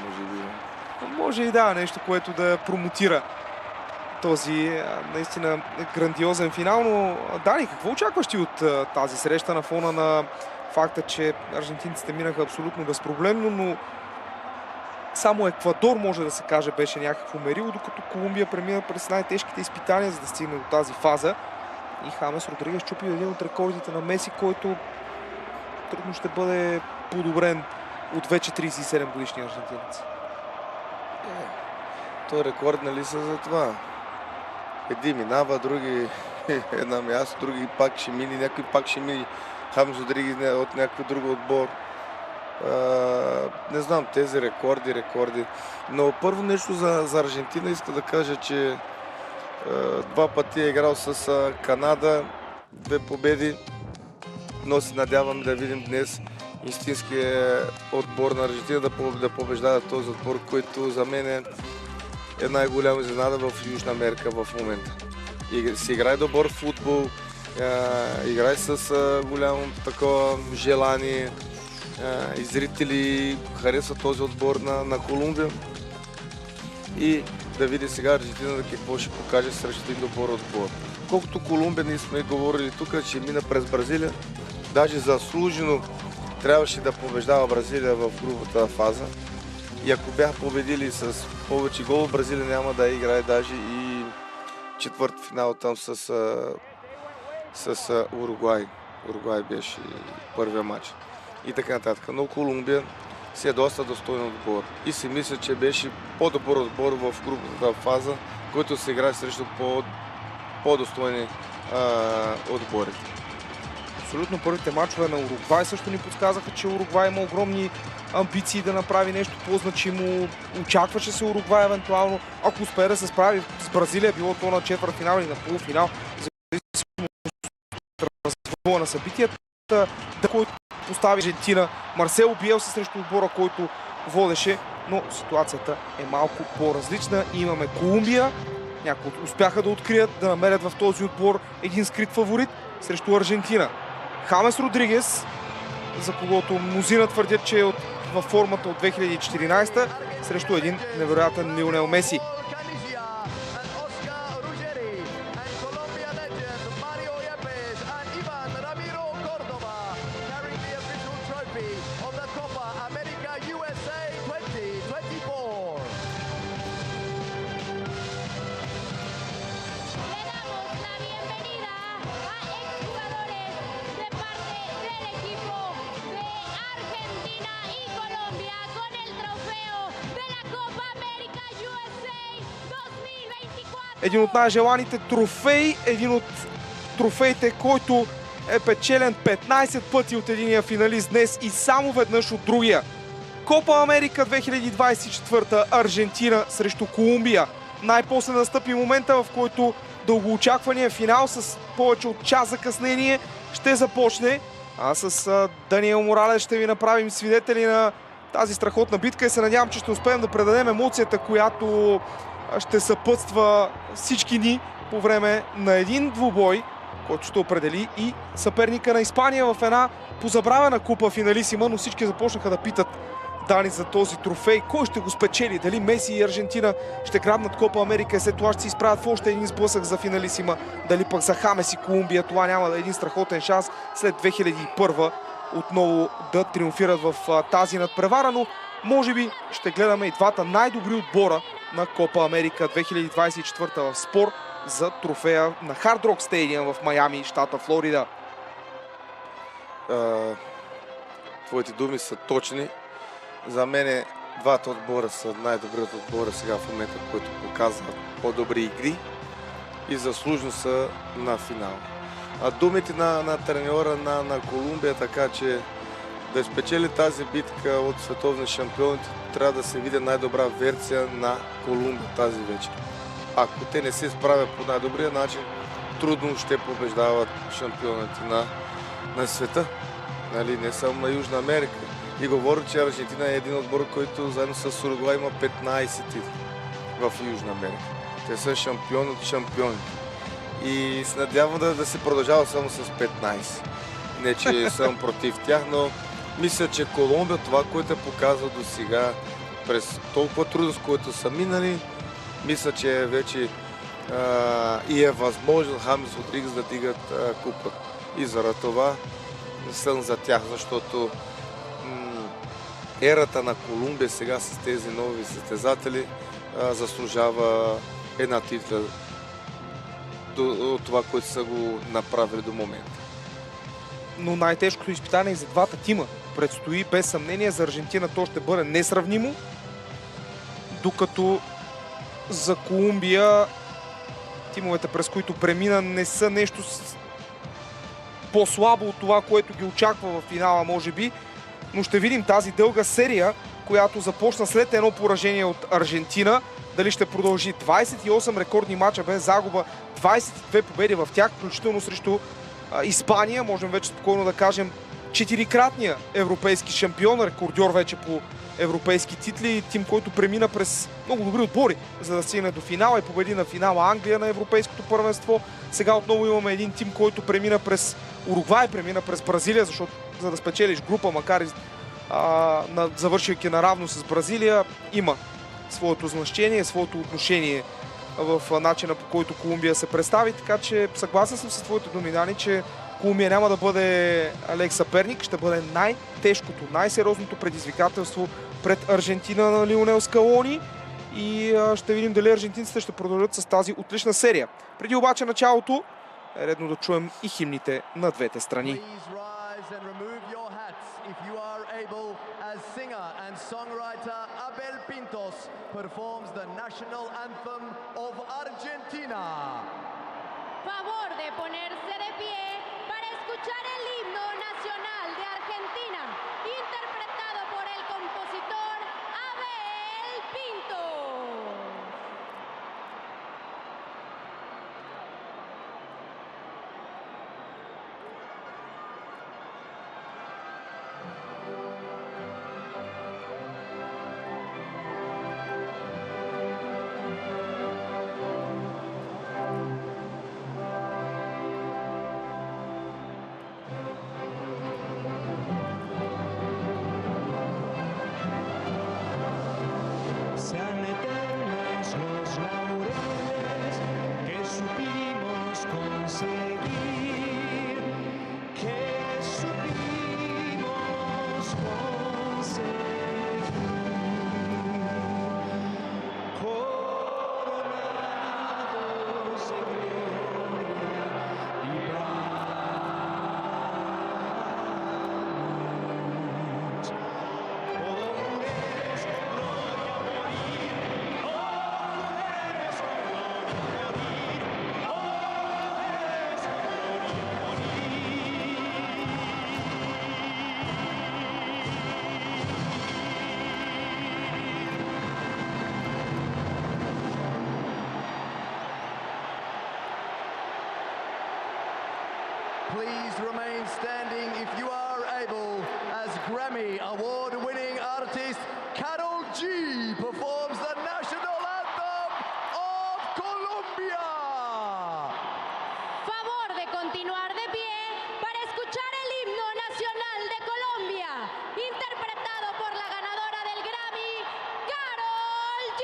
Може и да, нещо, което да промотира този наистина грандиозен финал. Но Дани, какво очакваш ти от тази среща на фона на факта, че аржентинците минаха абсолютно безпроблемно, но само Еквадор, може да се каже, беше някакво мерило, докато Колумбия премина през най-тежките изпитания, за да стигне до тази фаза. И Хамес Родригес чупи един от рекордите на Меси, който трудно ще бъде подобрен от вече 37 годишни аржентинец. Той рекорд, нали са за това? Един минава, други една място, други пак ще мини, някой пак ще мини. Хамес Родригес от някакъв друг отбор. Не знам, тези рекорди. Но първо нещо за Аржентина иска да кажа, че 2 пъти е играл с Канада, 2 победи, но се надявам да видим днес истинския отбор на Аржентина да побеждава този отбор, който за мен е най-голяма изненада в Южна Америка в момента. Си играе добър футбол, играе с голямо такова желание. И зрители харесват този отбор на Колумбия. И да види сега Аржентина какво ще покаже срещу един добър отбор. Колкото Колумбия, ние сме говорили тук, че мина през Бразилия, даже заслужено трябваше да побеждава Бразилия в груповата фаза. И ако бяха победили с повече гол, Бразилия няма да играе даже и четвърт финал там с Уругвай. Уругвай беше първия матч. И така нататък. Но Колумбия си е доста достоен отбор. И си мисля, че беше по-добър отбор в груповата фаза, който се играе срещу по-достойни отбори. Абсолютно първите мачове на Уругвай също ни подсказаха, че Уругвай има огромни амбиции да направи нещо по-значимо. Очакваше се Уругвай евентуално, ако успее да се справи с Бразилия, било то на четвъртфинал или на полуфинал, зависимо от развоя на събитията, да който постави Аржентина. Марсело Биелса срещу отбора, който водеше, но ситуацията е малко по-различна. Имаме Колумбия, някои успяха да открият, да намерят в този отбор един скрит фаворит срещу Аржентина. Хамес Родригес, за когото мнозина твърдят, че е във формата от 2014 срещу един невероятен Лионел Меси. Един от най-желаните трофеи, един от трофеите, който е печелен 15 пъти от единия финалист днес и само веднъж от другия. Копа Америка 2024, Аржентина срещу Колумбия. Най-после настъпи момента, в който дългоочаквания финал с повече от час закъснение ще започне. А с Даниел Моралес ще ви направим свидетели на тази страхотна битка и се надявам, че ще успеем да предадем емоцията, която ще съпътства всички ни по време на един двубой, който ще определи и съперника на Испания в една позабравена купа финалисима, но всички започнаха да питат Дани за този трофей. Кой ще го спечели? Дали Меси и Аржентина ще грабнат Копа Америка и след това ще се изправят в още един сблъсък за финалисима? Дали пък за Хамес и Колумбия това няма да е един страхотен шанс след 2001 отново да триумфират в тази надпревара, но може би ще гледаме и двата най-добри отбора на Копа Америка 2024 в спор за трофея на Hard Rock Stadium в Майами, щата Флорида. Твоите думи са точни. За мен двата отбора са най-добрият отбора сега в момента, който показват по-добри игри и заслужено са на финал. А думите на треньора на Колумбия, така че да спечели тази битка от световни шампионите, трябва да се види най-добра версия на Колумбия тази вечер. Ако те не се справят по най-добрия начин, трудно ще побеждават шампионите на света. Нали, не само на Южна Америка. И говорят, че Аржентина е един отбор, който заедно с Уругвай има 15 титли в Южна Америка. Те са шампион от шампионите. И се надявам да се продължава само с 15. Не, че съм против тях, но мисля, че Колумбия, това, което е показва до сега, през толкова трудност, които са минали, мисля, че вече и е възможно Хамес Родригес да дигат купа. И заради това съм за тях, защото ерата на Колумбия сега с тези нови състезатели заслужава една титла от това, което са го направили до момента. Но най-тежкото изпитание за двата тима предстои, без съмнение. За Аржентина то ще бъде несравнимо, докато за Колумбия тимовете, през които премина, не са нещо по-слабо от това, което ги очаква в финала, може би. Но ще видим тази дълга серия, която започна след едно поражение от Аржентина. Дали ще продължи 28 рекордни мача без загуба, 22 победи в тях, включително срещу Испания. Можем вече спокойно да кажем 4-кратния европейски шампион, рекордьор вече по европейски титли. Тим, който премина през много добри отбори, за да стигне до финала и победи на финала Англия на европейското първенство. Сега отново имаме един тим, който премина през Уругвай, премина през Бразилия, защото за да спечелиш група, макар и завършвайки наравно с Бразилия, има своето значение, своето отношение в начина, по който Колумбия се представи. Така че съгласен съм с твоите думи, Дани, че Колумбия няма да бъде лек съперник, ще бъде най-тежкото, най-сериозното предизвикателство пред Аржентина на Лионел Скалони и ще видим дали аржентинците ще продължат с тази отлична серия. Преди обаче началото е редно да чуем и химните на двете страни. Favor de ponerse de pie para escuchar el himno nacional de Argentina, interpretado por el compositor Abel Pinto. Sean eternos los laureles que supimos conseguir, que supimos conseguir. Coronados de gloria y vamos. Please remain standing if you are able as Grammy award-winning artist Karol G performs the national anthem of Colombia. Favor de continuar de pie para escuchar el himno nacional de Colombia, interpretado por la ganadora del Grammy, Karol G.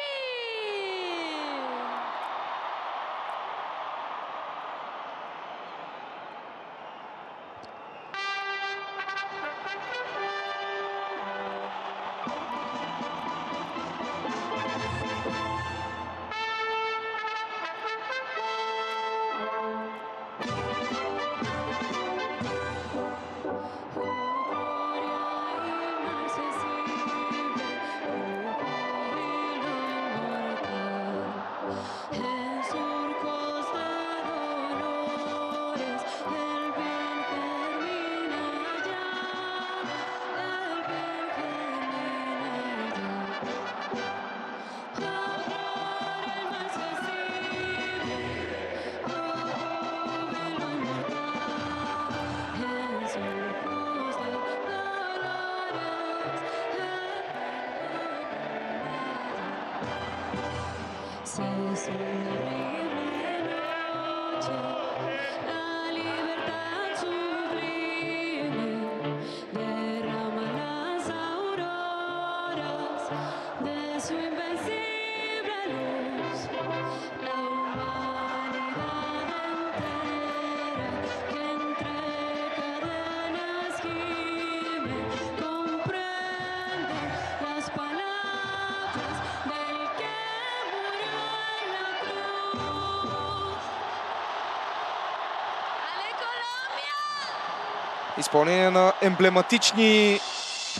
Изпълнение на емблематични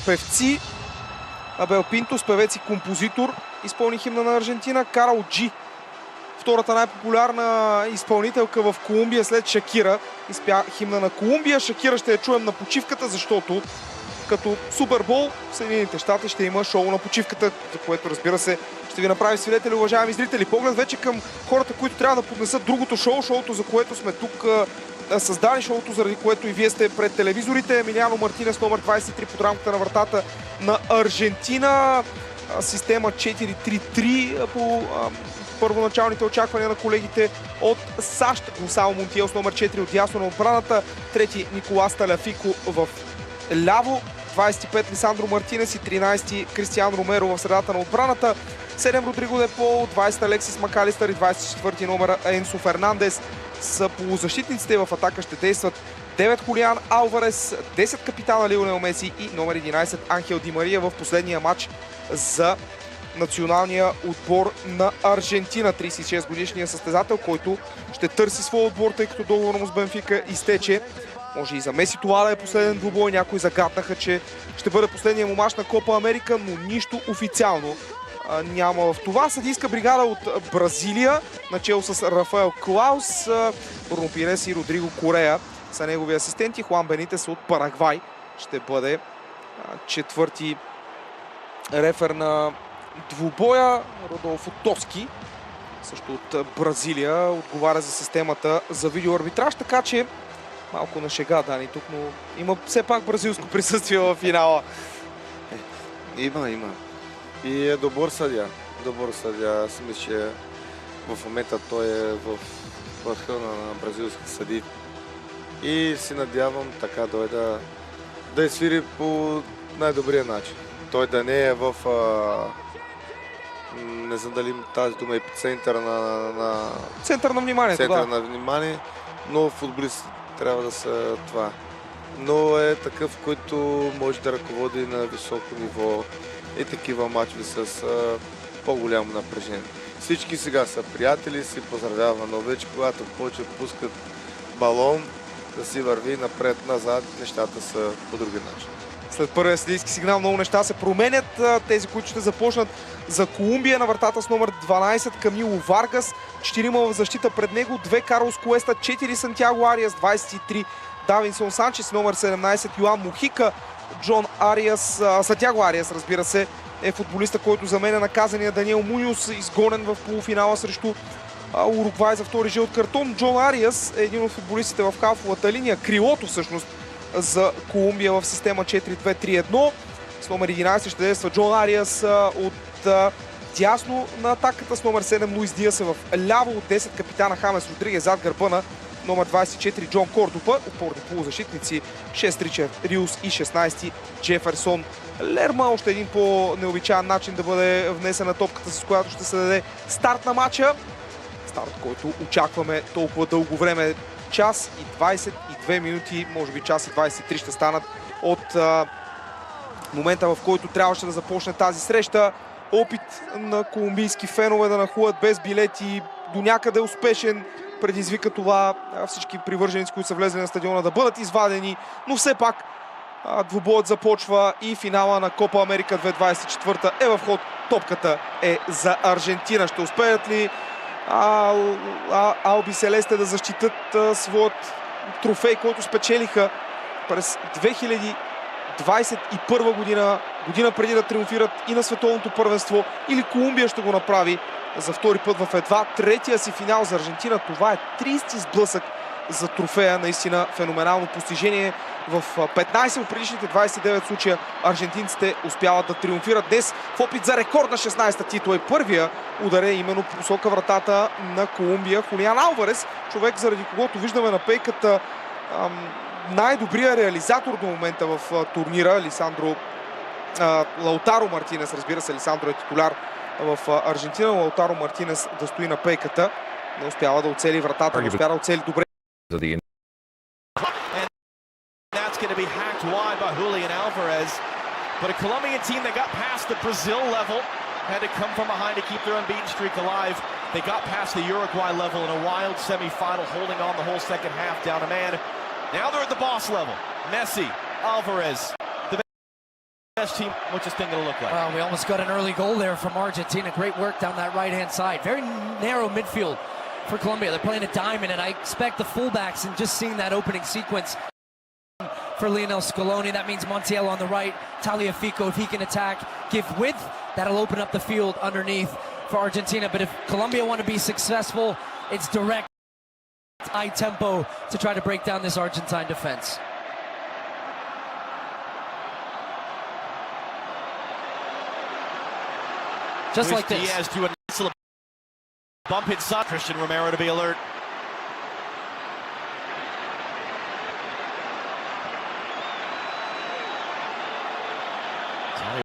певци. Абел Пинтос, певец и композитор, изпълни химна на Аржентина. Карол Джи, втората най-популярна изпълнителка в Колумбия след Шакира, изпя химна на Колумбия. Шакира ще я чуем на почивката, защото като Супербол в Съединените щати ще има шоу на почивката, за което, разбира се, ще ви направи свидетели, уважаеми зрители. Поглед вече към хората, които трябва да поднесат другото шоу, шоуто, за което сме тук създали, шоуто, заради което и вие сте пред телевизорите. Емилиано Мартинес, номер 23 под рамката на вратата на Аржентина. Система 4-3-3 по първоначалните очаквания на колегите от САЩ. Гонсало Монтиел с номер 4 от дясно на отбраната. Трети Николас Таляфико в ляво. 25 Лисандро Мартинес и 13 Кристиан Ромеро в средата на отбраната. 7 Родриго Депол, 20 Алексис Макалистър и 24 номера Енсо Фернандес са полузащитниците. В атака ще действат 9 Хулиан Алварес, 10 капитана Лионел Меси и номер 11 Анхел Ди Мария в последния матч за националния отбор на Аржентина. 36 годишния състезател, който ще търси своя отбор, тъй като договорът му с Бенфика изтече. Може и за Меси това да е последен двубой. Някои загаднаха, че ще бъде последния му мач на Копа Америка, но нищо официално няма в това. Съдийска бригада от Бразилия, начело с Рафаел Клаус, Бруно Пирес и Родриго Корея са негови асистенти. Хуан Бенитес от Парагвай ще бъде четвърти рефер на двубоя. Родолфо Тоски, също от Бразилия, отговаря за системата за видеоарбитраж, така че малко на шега, Дани, тук, но има все пак бразилско присъствие в финала. Има. И е добър съдия. Аз мисля, че в момента той е в върха на бразилски съди. И си надявам така да изсвири по най-добрия начин. Той да не е в... не знам дали тази дума е център на... Център на вниманието, център на внимание, но футболистите трябва да са това. Но е такъв, който може да ръководи на високо ниво и такива мачове с по-голямо напрежение. Всички сега са приятели, си поздравява, но вече когато повече пускат балон, да си върви напред-назад, нещата са по други начин. След първия съдийски сигнал много неща се променят. Тези, които ще започнат за Колумбия, на вратата с номер 12 Камило Варгас, 4 в защита пред него, 2 Карлос Куеста, 4 Сантьяго Ариас, 23 Давинсон Санчес, номер 17 Йоан Мухика, Джон Ариас, Сантьяго Ариас, разбира се, е футболиста, който заменя наказания Даниел Муниус, изгонен в полуфинала срещу Уругвай за втори жълт картон. Джон Ариас е един от футболистите в халфовата линия, крилото всъщност за Колумбия в система 4-2-3-1. С номер 11 ще действа Джон Ариас от дясно на атаката, с номер 7 Луис Диас е в ляво, от 10 капитана Хамес Родригес зад гърба на номер 24 Джон Кордопа, опорни полузащитници 6 Ричард Риус и 16 Джеферсон Лерма. Още един по-необичаен начин да бъде внесена топката, с която ще се даде старт на матча. Старт, който очакваме толкова дълго време. Час и 22 минути, може би час и 23 ще станат от момента, в който трябваше да започне тази среща. Опит на колумбийски фенове да нахлуят без билети, до някъде успешен, предизвика това всички привърженици, които са влезли на стадиона, да бъдат извадени, но все пак двубоят започва и финала на Копа Америка 2024 е в ход. Топката е за Аржентина. Ще успеят ли Алби Селесте да защитат своят трофей, който спечелиха през 2021 година преди да триумфират и на световното първенство, или Колумбия ще го направи за втори път в едва третия си финал за Аржентина. Това е 30 сблъсък за трофея. Наистина феноменално постижение. В 15 от предишните 29 случая аржентинците успяват да триумфират. Днес в опит за рекордна 16-та титла и първия удар е именно по посока вратата на Колумбия. Хулиан Алварес, човек заради когото виждаме на пейката най-добрия реализатор до момента в турнира. Лаутаро Мартинес, разбира се, Лисандро е титуляр в Аржентина. Лаутаро Мартинес да стои на пейката. Не успява да оцели вратата, не успява да оцели добре. That's going to be hacked wide by Julian Alvarez. But a Colombian team that got past the Brazil level had to come from behind to keep their unbeaten streak alive. They got past the Uruguay level in a wild semi-final, holding on the whole second half down a man. Now they're at the boss level. Messi, Alvarez, the best team. What's this thing going to look like? Well, we almost got an early goal there from Argentina. Great work down that right-hand side. Very narrow midfield for Colombia. They're playing a diamond, and I expect the fullbacks, and just seeing that opening sequence for Lionel Scaloni, that means Montiel on the right, Tagliafico, if he can attack, give width, that'll open up the field underneath for Argentina. But if Colombia want to be successful, it's direct, high tempo to try to break down this Argentine defense. Just like this. Diaz to a nice little bump inside. Christian Romero to be alert.